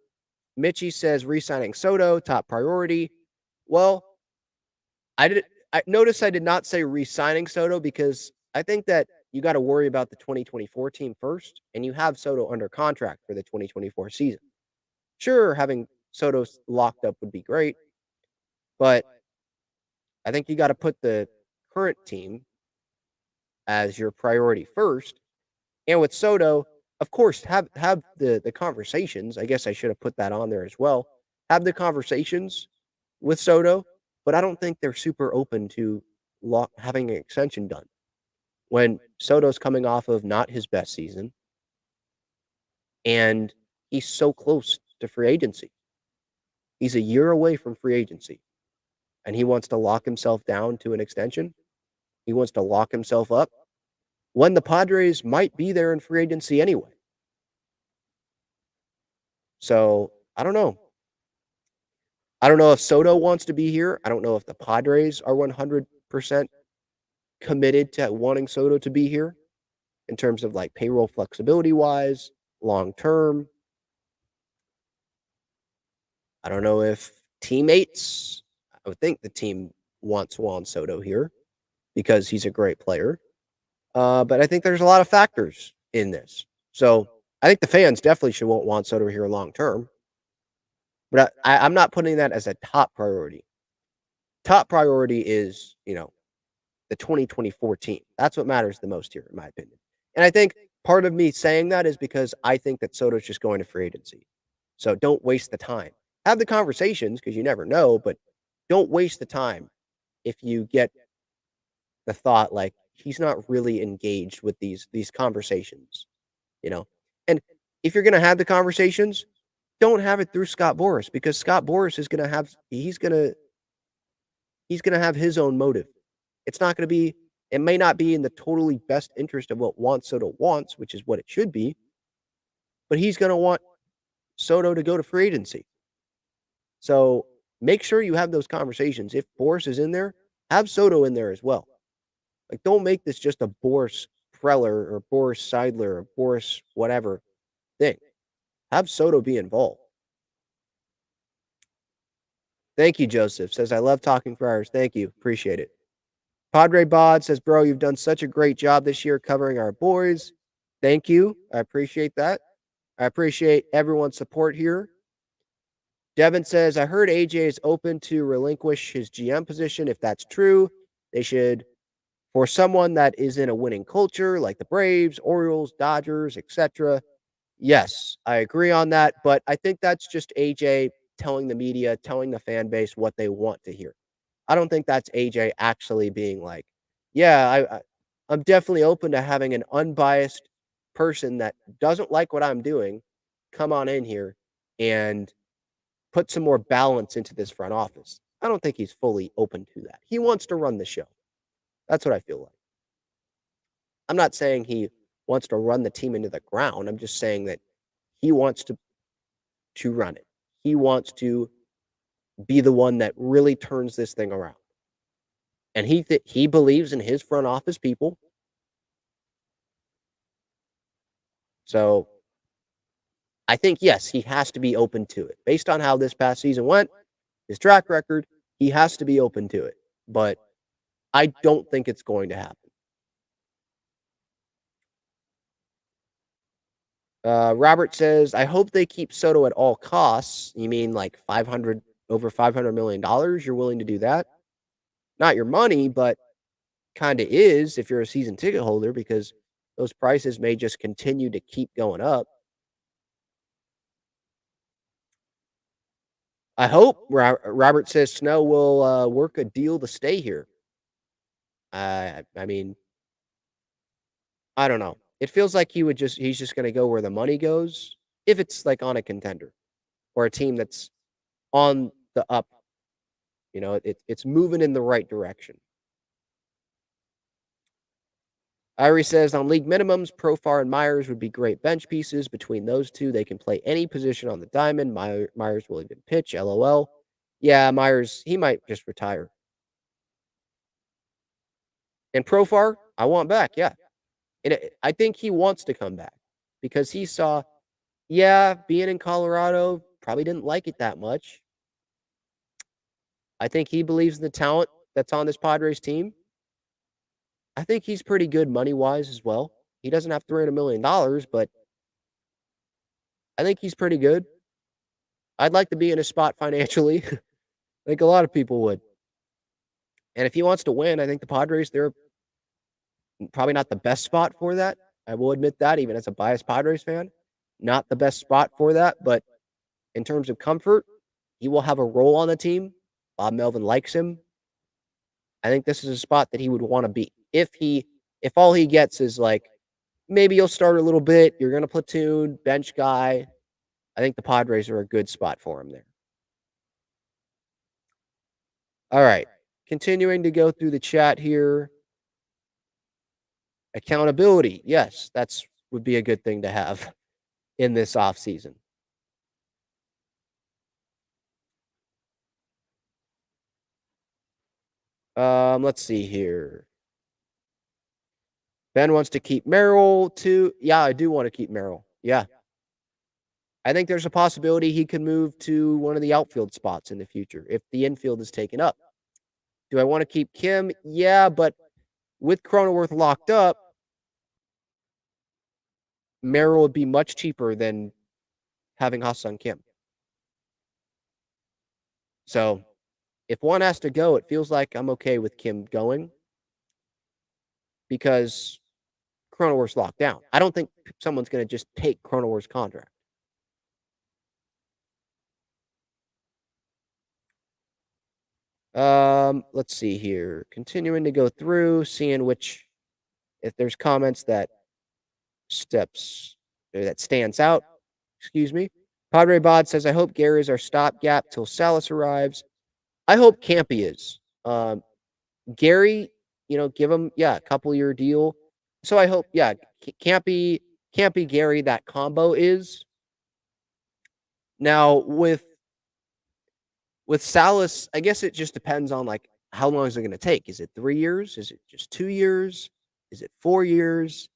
B: Mitchie says re-signing Soto top priority. Well, I notice I did not say re-signing Soto because I think that you got to worry about the 2024 team first, and you have Soto under contract for the 2024 season. Sure, having Soto locked up would be great, but I think you got to put the current team as your priority first. And with Soto, of course, have the conversations. I guess I should have put that on there as well. Have the conversations with Soto, but I don't think they're super open to having an extension done when Soto's coming off of not his best season, and he's so close to free agency. He's a year away from free agency, and he wants to lock himself down to an extension. He wants to lock himself up when the Padres might be there in free agency anyway. So I don't know. I don't know if Soto wants to be here. I don't know if the Padres are 100% committed to wanting Soto to be here in terms of like payroll flexibility wise, long term. I don't know if teammates, I would think the team wants Juan Soto here because he's a great player. But I think there's a lot of factors in this. So I think the fans definitely should want Juan Soto here long term. But I'm not putting that as a top priority. Top priority is, the 2024 team. That's what matters the most here, in my opinion. And I think part of me saying that is because I think that Soto's just going to free agency. So don't waste the time. Have the conversations because you never know, but don't waste the time if you get the thought like he's not really engaged with these conversations, And if you're going to have the conversations, don't have it through Scott Boras because Scott Boras is going to have he's going to have his own motive. It's not going to be it may not be in the totally best interest of what Juan Soto wants, which is what it should be, but he's going to want Soto to go to free agency. So make sure you have those conversations. If Boras is in there, have Soto in there as well. Like, don't make this just a Boris Preller or Boris Seidler or Boris whatever thing. Have Soto be involved. Thank you, Joseph. Says, I love talking Friars. Thank you. Appreciate it. Padre Bod says, bro, you've done such a great job this year covering our boys. Thank you. I appreciate that. I appreciate everyone's support here. Devin says, I heard AJ is open to relinquish his GM position. If that's true, they should, for someone that is in a winning culture like the Braves, Orioles, Dodgers, etc. Yes, I agree on that. But I think that's just AJ telling the media, telling the fan base what they want to hear. I don't think that's AJ actually being like, yeah, I'm definitely open to having an unbiased person that doesn't like what I'm doing come on in here and put some more balance into this front office. I don't think he's fully open to that. He wants to run the show. That's what I feel like. I'm not saying he wants to run the team into the ground. I'm just saying that he wants to run it. He wants to be the one that really turns this thing around. And he believes in his front office people. So I think, yes, he has to be open to it. Based on how this past season went, his track record, he has to be open to it. But I don't think it's going to happen. Robert says, I hope they keep Soto at all costs. You mean like over $500 million? You're willing to do that? Not your money, but kind of is if you're a season ticket holder, because those prices may just continue to keep going up. I hope Robert says Snell will work a deal to stay here. I mean, I don't know. It feels like he's just going to go where the money goes if it's like on a contender or a team that's on the up. You know, it's moving in the right direction. Irie says on league minimums, Profar and Myers would be great bench pieces. Between those two, they can play any position on the diamond. Myers will even pitch. LOL. Yeah, Myers, he might just retire. And Profar, I want back. Yeah. I think he wants to come back because he saw, being in Colorado, probably didn't like it that much. I think he believes in the talent that's on this Padres team. I think he's pretty good money-wise as well. He doesn't have $300 million, but I think he's pretty good. I'd like to be in a spot financially. I think a lot of people would. And if he wants to win, I think the Padres, they're probably not the best spot for that. I will admit that, even as a biased Padres fan. Not the best spot for that, but in terms of comfort, he will have a role on the team. Bob Melvin likes him. I think this is a spot that he would want to be. If all he gets is like, maybe you'll start a little bit, you're going to platoon, bench guy, I think the Padres are a good spot for him there. All right. Continuing to go through the chat here. Accountability. Yes, that's would be a good thing to have in this offseason. Let's see here. Ben wants to keep Merrill too. Yeah, I do want to keep Merrill. Yeah. I think there's a possibility he could move to one of the outfield spots in the future if the infield is taken up. Do I want to keep Kim? Yeah, but with Cronenworth locked up, Merrill would be much cheaper than having Ha-Seong Kim. So if one has to go, it feels like I'm okay with Kim going because Cronenworth's locked down. I don't think someone's going to just take Cronenworth's contract. Let's see here. Continuing to go through, seeing if there's comments that stands out. Excuse me. Padre Bod says, I hope Gary is our stopgap till Salas arrives. I hope Campy is. Gary, give him, a couple-year deal. So I hope, Campy, Gary, that combo is. Now, with Salas, I guess it just depends on, like, how long is it going to take? Is it 3 years? Is it just 2 years? Is it 4 years?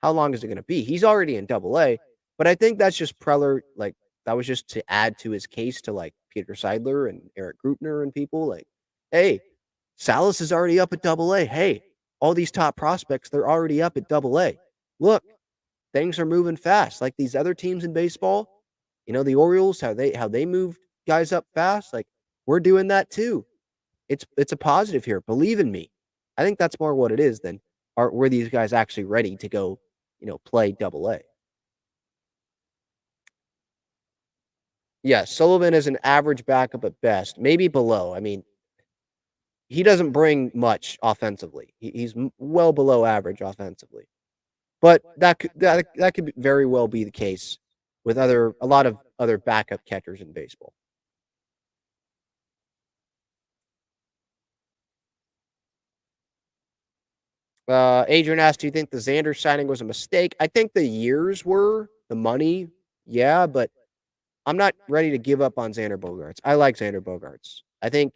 B: How long is it going to be? He's already in Double-A, but I think that's just Preller, like, that was just to add to his case to, like, Peter Seidler and Eric Grupner and people like, hey, Salas is already up at Double-A. Hey, all these top prospects, they're already up at Double-A. Look, things are moving fast. Like these other teams in baseball, the Orioles, how they moved guys up fast. Like we're doing that too. It's a positive here. Believe in me. I think that's more what it is than were these guys actually ready to go, play Double-A. Yeah, Sullivan is an average backup at best, maybe below. I mean, he doesn't bring much offensively. He's well below average offensively. But that could very well be the case with a lot of other backup catchers in baseball. Adrian asked, "Do you think the Xander signing was a mistake?" I think the years were, the money, yeah, but I'm not ready to give up on Xander Bogaerts. I like Xander Bogaerts. I think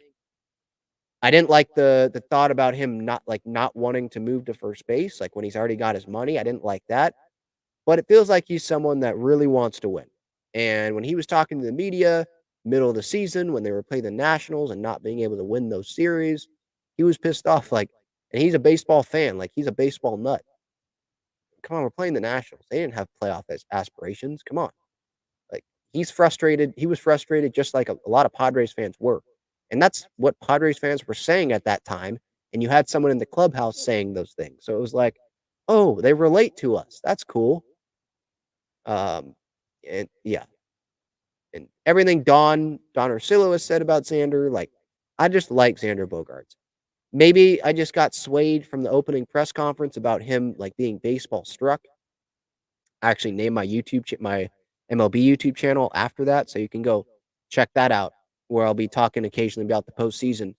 B: I didn't like the thought about him not wanting to move to first base, like when he's already got his money. I didn't like that. But it feels like he's someone that really wants to win. And when he was talking to the media, middle of the season, when they were playing the Nationals and not being able to win those series, he was pissed off. And he's a baseball fan. Like, he's a baseball nut. Come on, we're playing the Nationals. They didn't have playoff aspirations. Come on. Like, he's frustrated. He was frustrated just like a lot of Padres fans were. And that's what Padres fans were saying at that time. And you had someone in the clubhouse saying those things. So it was like, oh, they relate to us. That's cool. And yeah, and everything Don Orsillo has said about Xander, like, I just like Xander Bogaerts. Maybe I just got swayed from the opening press conference about him like being baseball struck. I actually named my my MLB YouTube channel after that, so you can go check that out, where I'll be talking occasionally about the postseason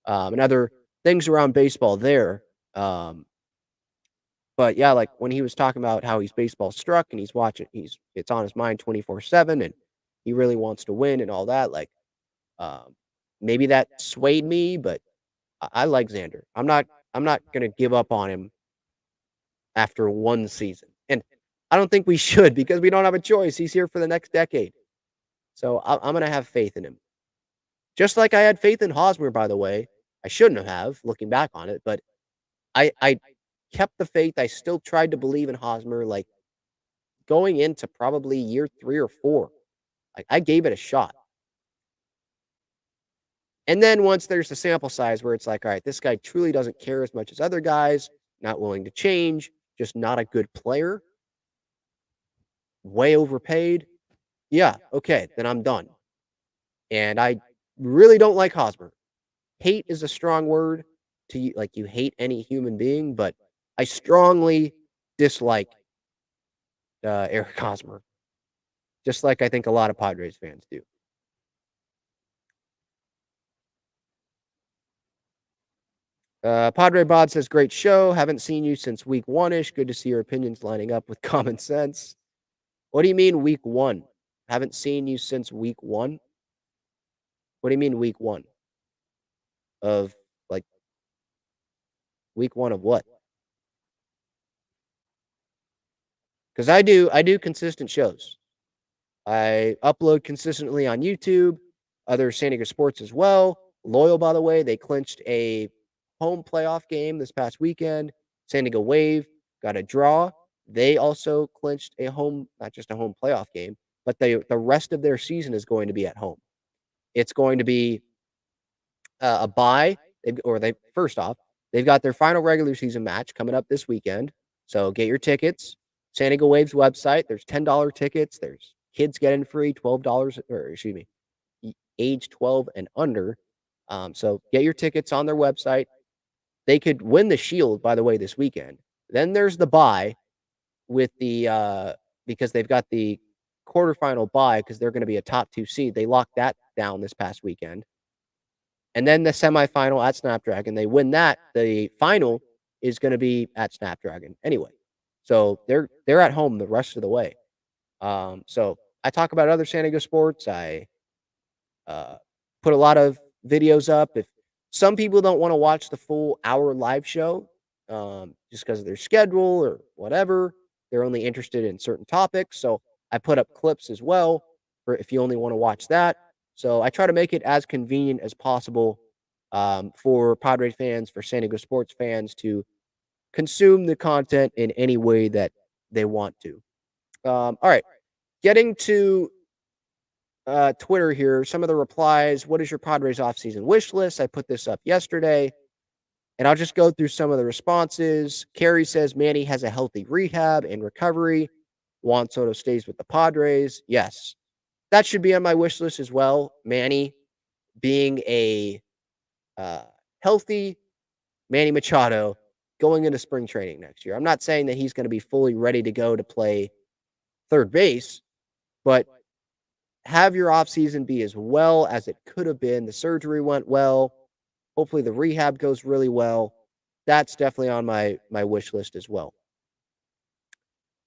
B: and other things around baseball there. Um, But yeah, like when he was talking about how he's baseball struck and it's on his mind 24/7 and he really wants to win and all that, like um, maybe that swayed me, but I like Xander. I'm not gonna give up on him after one season. And I don't think we should because we don't have a choice. He's here for the next decade. So I'm gonna have faith in him. Just like I had faith in Hosmer, by the way. I shouldn't have, looking back on it, but I kept the faith. I still tried to believe in Hosmer, like going into probably year 3 or 4. Like, I gave it a shot. And then once there's the sample size where it's like, all right, this guy truly doesn't care as much as other guys, not willing to change, just not a good player, way overpaid. Yeah, okay, then I'm done. And I really don't like Hosmer. Hate is a strong word like you hate any human being, but I strongly dislike Eric Hosmer, just like I think a lot of Padres fans do. Padre Bod says, great show. Haven't seen you since week 1-ish. Good to see your opinions lining up with common sense. What do you mean week 1? Haven't seen you since week 1? What do you mean week 1? Of, like, week 1 of what? Because I do consistent shows. I upload consistently on YouTube, other San Diego sports as well. Loyal, by the way, they clinched a home playoff game this past weekend. San Diego Wave got a draw. They also clinched not just a home playoff game, but the rest of their season is going to be at home. It's going to be a bye. First off, they've got their final regular season match coming up this weekend. So get your tickets. San Diego Wave's website. There's $10 tickets. There's kids getting free, $12, or excuse me, age 12 and under. So get your tickets on their website. They could win the Shield, by the way, this weekend. Then there's the bye with because they've got the quarterfinal bye because they're going to be a top 2 seed. They locked that down this past weekend. And then the semifinal at Snapdragon. They win that. The final is going to be at Snapdragon anyway. So they're at home the rest of the way. So I talk about other San Diego sports. I put a lot of videos up. If some people don't want to watch the full hour live show, just because of their schedule or whatever, they're only interested in certain topics. So I put up clips as well for if you only want to watch that. So I try to make it as convenient as possible for Padres fans, for San Diego sports fans to consume the content in any way that they want to. All right, getting to Twitter here, some of the replies. What is your Padres offseason wish list? I put this up yesterday, and I'll just go through some of the responses. Carrie says Manny has a healthy rehab and recovery. Juan Soto stays with the Padres. Yes, that should be on my wish list as well. Manny being a healthy Manny Machado going into spring training next year. I'm not saying that he's going to be fully ready to go to play third base, but have your offseason be as well as it could have been. The surgery went well. Hopefully the rehab goes really well. That's definitely on my wish list as well.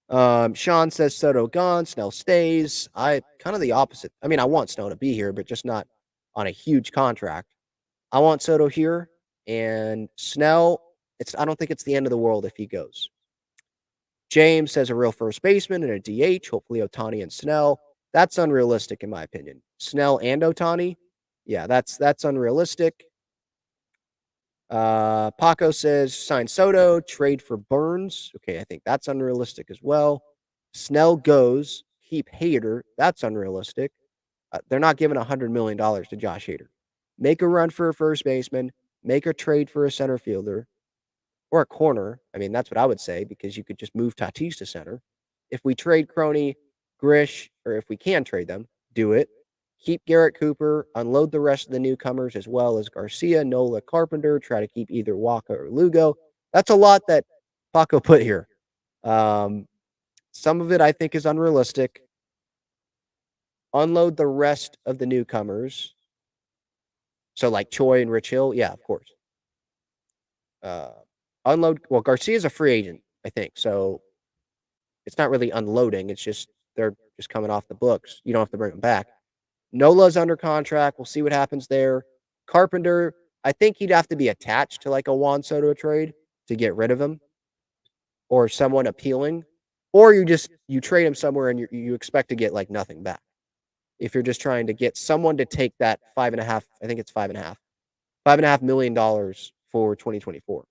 B: Sean says Soto gone, Snell stays. I kind of the opposite. I mean, I want Snell to be here, but just not on a huge contract. I want Soto here, and Snell, I don't think it's the end of the world if he goes. James says a real first baseman and a DH, hopefully Ohtani and Snell. That's unrealistic in my opinion. Snell and Ohtani, yeah, that's unrealistic. Paco says sign Soto, trade for Burns. Okay, I think that's unrealistic as well. Snell goes, keep Hader. That's unrealistic. They're not giving $100 million to Josh Hader. Make a run for a first baseman. Make a trade for a center fielder or a corner. I mean, that's what I would say because you could just move Tatis to center. If we trade Crony, Grish, or if we can trade them, do it. Keep Garrett Cooper, unload the rest of the newcomers as well as Garcia, Nola, Carpenter. Try to keep either Waka or Lugo. That's a lot that Paco put here. Some of it I think is unrealistic. Unload the rest of the newcomers. So like Choi and Rich Hill, yeah, of course. Unload. Well, Garcia's a free agent, I think. So it's not really unloading. It's just they're just coming off the books. You don't have to bring them back. Nola's under contract. We'll see what happens there. Carpenter, I think he'd have to be attached to like a Juan Soto trade to get rid of him or someone appealing. Or you trade him somewhere and you expect to get like nothing back. If you're just trying to get someone to take that $5.5, I think it's $5.5 million for 2024.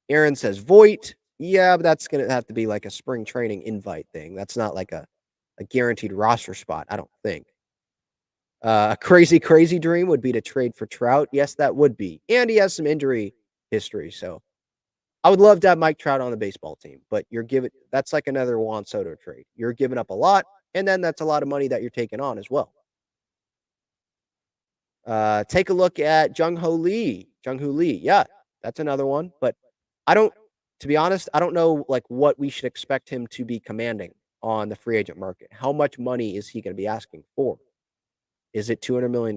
B: Aaron says Voit. Yeah, but that's going to have to be like a spring training invite thing. That's not like a guaranteed roster spot, I don't think. A crazy dream would be to trade for Trout. Yes, that would be. And he has some injury history. So I would love to have Mike Trout on the baseball team, but that's like another Juan Soto trade. You're giving up a lot, and then that's a lot of money that you're taking on as well. Take a look at Jung-Hoo Lee. Yeah, that's another one. But to be honest, I don't know like what we should expect him to be commanding on the free agent market. How much money is he going to be asking for? Is it $200 million?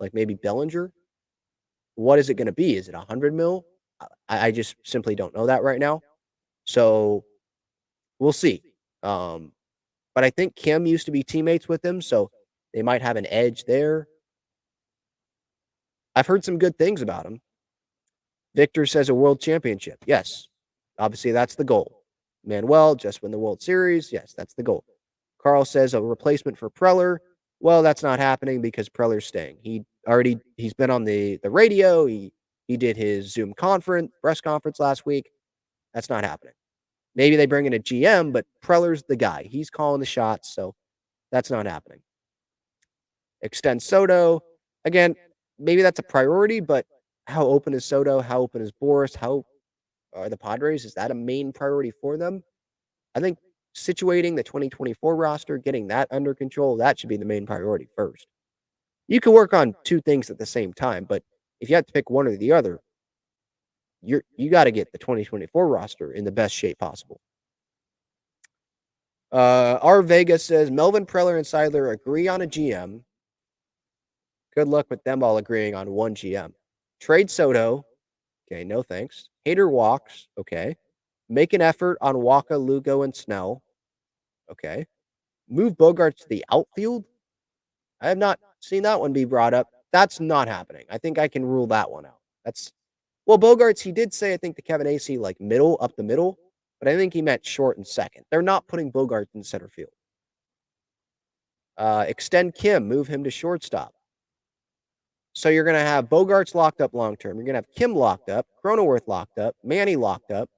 B: Like maybe Bellinger? What is it going to be? Is it $100 million? I just simply don't know that right now. So we'll see. But I think Kim used to be teammates with him, so they might have an edge there. I've heard some good things about him. Victor says a world championship. Yes, obviously that's the goal. Manuel, just win the World Series. Yes, that's the goal. Carl says a replacement for Preller. Well, that's not happening because Preller's staying. He's been on the radio. He did his Zoom press conference last week. That's not happening. Maybe they bring in a GM, but Preller's the guy. He's calling the shots, so that's not happening. Extend Soto. Again, maybe that's a priority, but how open is Soto? How open is Boris? How are the Padres? Is that a main priority for them? I think situating the 2024 roster, getting that under control, that should be the main priority first. You can work on two things at the same time, but if you have to pick one or the other, you got to get the 2024 roster in the best shape possible. R. Vega says Melvin, Preller, and Seidler agree on a GM. Good luck with them all agreeing on one GM. Trade Soto. Okay, no thanks. Hader walks. Okay. Make an effort on Waka, Lugo, and Snell. Okay. Move Bogarts to the outfield. I have not seen that one be brought up. That's not happening. I think I can rule that one out. Bogarts, he did say, I think, to Kevin Acee, like up the middle, but I think he meant short and second. They're not putting Bogarts in center field. Extend Kim, move him to shortstop. So you're going to have Bogarts locked up long term. You're going to have Kim locked up, Cronenworth locked up, Manny locked up.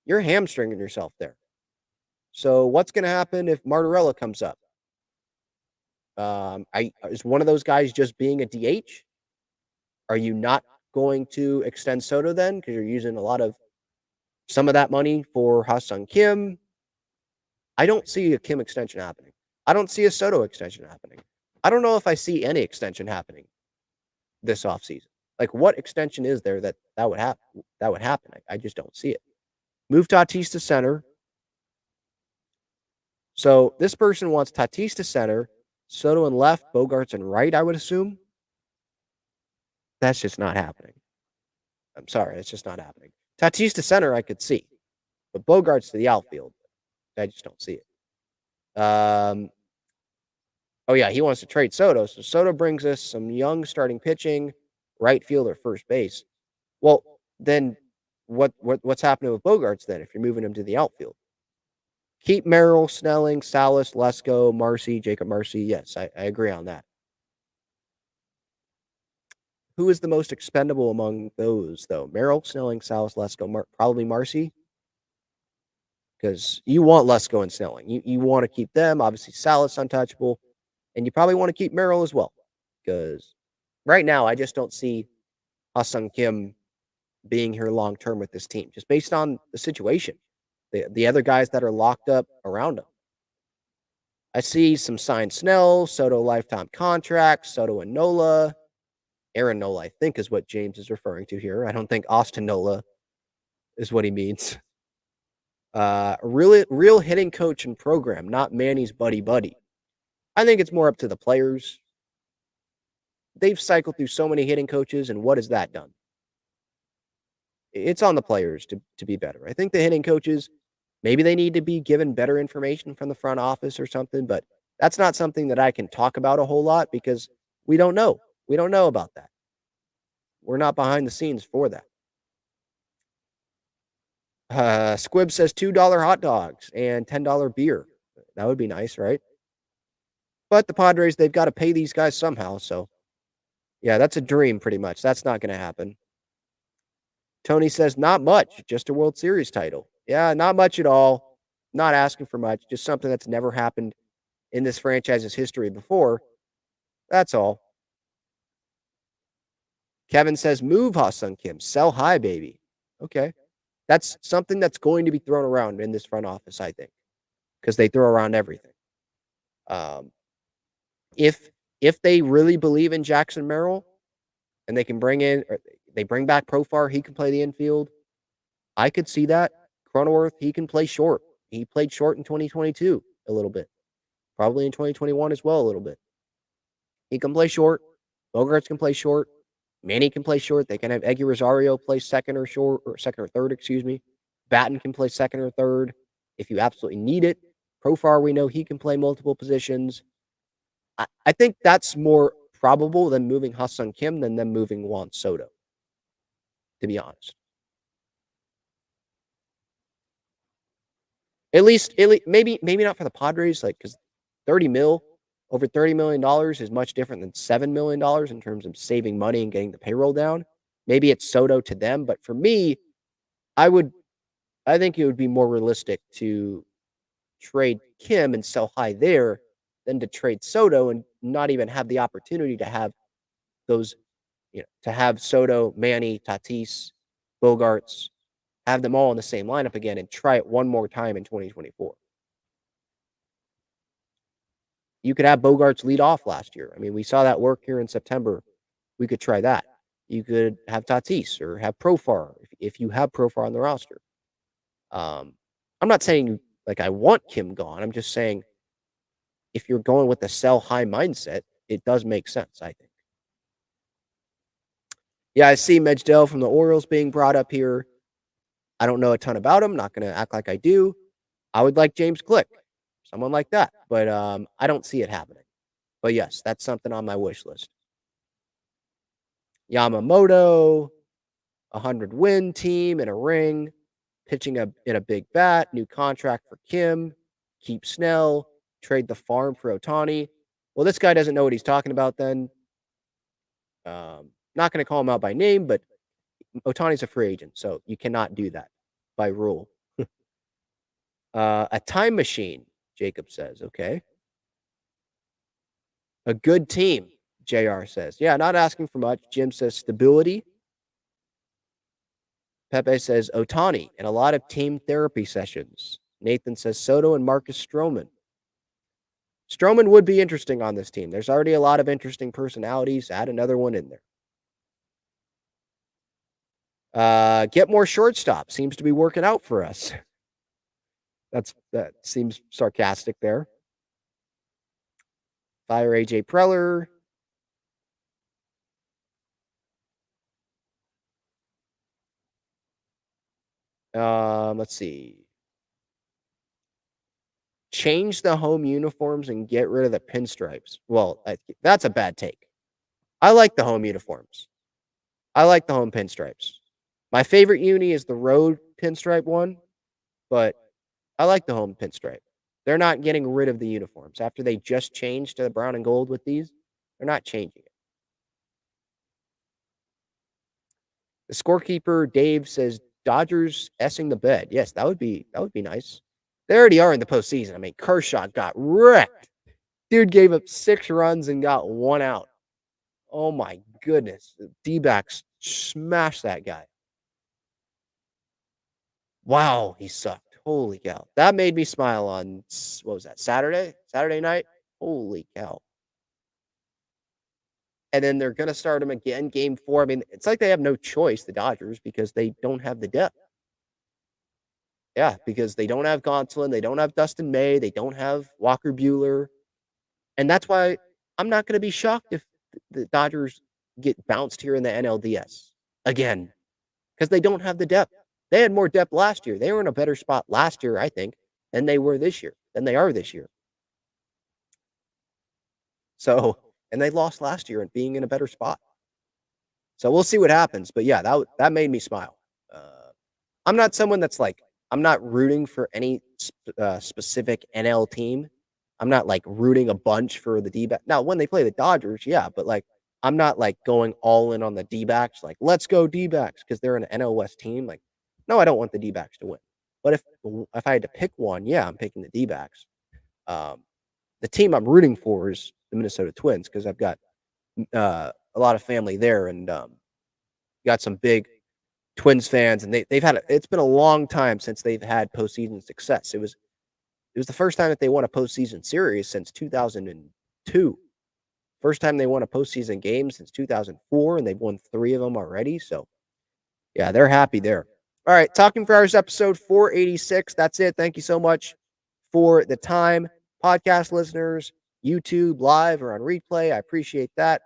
B: You're hamstringing yourself there. So what's going to happen if Martorella comes up? Is one of those guys just being a DH? Are you not going to extend Soto then because you're using some of that money for Ha-Seong Kim? I don't see a Kim extension happening. I don't see a Soto extension happening. I don't know if I see any extension happening this offseason. Like, what extension is there that would happen? I just don't see it. Move Tatis to center. So this person wants Tatis to center, Soto in left, Bogarts in right, I would assume. That's just not happening. I'm sorry, it's just not happening. Tatis to center, I could see. But Bogarts to the outfield, I just don't see it. Oh, yeah, he wants to trade Soto. So Soto brings us some young starting pitching, right field or first base. Well, then what's happening with Bogarts then if you're moving him to the outfield? Keep Merrill, Snelling, Salas, Lesko, Marcy, Jacob Marcy. Yes, I agree on that. Who is the most expendable among those, though? Merrill, Snelling, Salas, Lesko, probably Marcy. Because you want Lesko and Snelling. You want to keep them. Obviously, Salas untouchable. And you probably want to keep Merrill as well. Because right now, I just don't see Ha-Seong Kim being here long term with this team, just based on the situation. The other guys that are locked up around him. I see some signed Snell, Soto lifetime contracts, Soto and Nola. Aaron Nola, I think, is what James is referring to here. I don't think Austin Nola is what he means. Real hitting coach and program, not Manny's buddy. I think it's more up to the players. They've cycled through so many hitting coaches, and what has that done? It's on the players to be better. I think the hitting coaches, maybe they need to be given better information from the front office or something, but that's not something that I can talk about a whole lot because we don't know. We don't know about that. We're not behind the scenes for that. Squib says $2 hot dogs and $10 beer. That would be nice, right? But the Padres, they've got to pay these guys somehow. So, yeah, that's a dream pretty much. That's not going to happen. Tony says, not much, just a World Series title. Yeah, not much at all. Not asking for much, just something that's never happened in this franchise's history before. That's all. Kevin says, move Ha-Seong Kim, sell high, baby. Okay. That's something that's going to be thrown around in this front office, I think, because they throw around everything. If they really believe in Jackson Merrill and they can they bring back Profar, he can play the infield. I could see that. Cronenworth, he can play short. He played short in 2022 a little bit. Probably in 2021 as well a little bit. He can play short. Bogarts can play short. Manny can play short. They can have Eggy Rosario play second or third, excuse me. Batten can play second or third if you absolutely need it. Profar, we know he can play multiple positions. I think that's more probable than moving Ha-Seong Kim than them moving Juan Soto, to be honest. At least maybe not for the Padres, like because over $30 million is much different than $7 million in terms of saving money and getting the payroll down. Maybe it's Soto to them, but for me, I think it would be more realistic to trade Kim and sell high there than to trade Soto and not even have the opportunity to have those, to have Soto, Manny, Tatis, Bogarts, have them all in the same lineup again and try it one more time in 2024. You could have Bogarts lead off last year. I mean, we saw that work here in September. We could try that. You could have Tatis or have Profar if you have Profar on the roster. I'm not saying like I want Kim gone. I'm just saying if you're going with the sell high mindset, it does make sense, I think. Yeah, I see Mejdell from the Orioles being brought up here. I don't know a ton about him. Not going to act like I do. I would like James Click, someone like that. But I don't see it happening. But yes, that's something on my wish list. Yamamoto, 100-win team in a ring, pitching in a big bat, new contract for Kim, keep Snell, trade the farm for Ohtani. Well, this guy doesn't know what he's talking about then. Not going to call him out by name, but Ohtani's a free agent, so you cannot do that by rule. A time machine, Jacob says. Okay. A good team, JR says. Yeah, not asking for much. Jim says stability. Pepe says Ohtani and a lot of team therapy sessions. Nathan says Soto and Marcus Stroman. Stroman would be interesting on this team. There's already a lot of interesting personalities. Add another one in there. Get more shortstop. Seems to be working out for us. That seems sarcastic there. Fire AJ Preller. Let's see. Change the home uniforms and get rid of the pinstripes. Well, that's a bad take. I like the home uniforms. I like the home pinstripes. My favorite uni is the road pinstripe one, but I like the home pinstripe. They're not getting rid of the uniforms. After they just changed to the brown and gold with these, they're not changing it. The scorekeeper, Dave, says Dodgers essing the bed. Yes, that would be nice. They already are in the postseason. I mean, Kershaw got wrecked. Dude gave up 6 runs and got 1 out. Oh my goodness. The D-backs smashed that guy. Wow, he sucked. Holy cow. That made me smile on, what was that, Saturday night? Holy cow. And then they're going to start him again, game 4. I mean, it's like they have no choice, the Dodgers, because they don't have the depth. Yeah, because they don't have Gonsolin, they don't have Dustin May, they don't have Walker Buehler. And that's why I'm not going to be shocked if the Dodgers get bounced here in the NLDS again, because they don't have the depth. They had more depth last year. They were in a better spot last year, I think, than they are this year. So, and they lost last year and being in a better spot. So we'll see what happens. But yeah, that made me smile. I'm not someone that's like, I'm not rooting for any specific NL team. I'm not like rooting a bunch for the D-backs. Now, when they play the Dodgers, yeah, but like I'm not like going all in on the D-backs, like let's go D-backs because they're an NL West team. Like, no, I don't want the D-backs to win. But if I had to pick one, yeah, I'm picking the D-backs. The team I'm rooting for is the Minnesota Twins because I've got a lot of family there and got some big Twins fans, and they've had it's been a long time since they've had postseason success. It was the first time that they won a postseason series since 2002. First time they won a postseason game since 2004, and they've won 3 of them already. So, yeah, they're happy there. All right, Talking Friars episode 486. That's it. Thank you so much for the time. Podcast listeners, YouTube, live, or on replay, I appreciate that.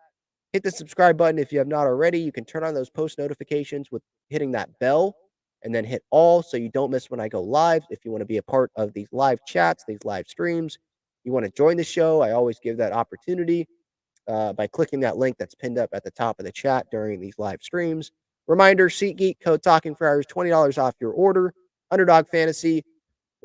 B: Hit the subscribe button if you have not already. You can turn on those post notifications with hitting that bell and then hit all so you don't miss when I go live. If you want to be a part of these live chats, these live streams, you want to join the show, I always give that opportunity by clicking that link that's pinned up at the top of the chat during these live streams. Reminder, SeatGeek, code Talking Friars, $20 off your order. Underdog Fantasy,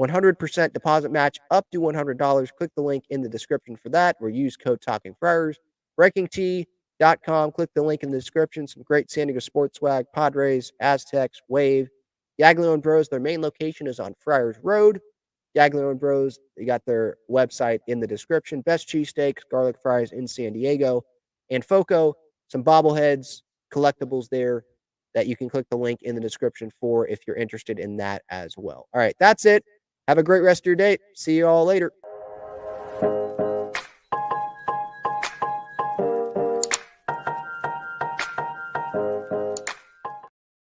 B: 100% deposit match up to $100. Click the link in the description for that or use code Talking Friars. BreakingT.com. Click the link in the description. Some great San Diego sports swag, Padres, Aztecs, Wave. Yaglio and Bros, their main location is on Friars Road. Yaglio and Bros, they got their website in the description. Best cheesesteaks, garlic fries in San Diego. And Foco, some bobbleheads, collectibles there that you can click the link in the description for if you're interested in that as well. All right, that's it. Have a great rest of your day. See you all later.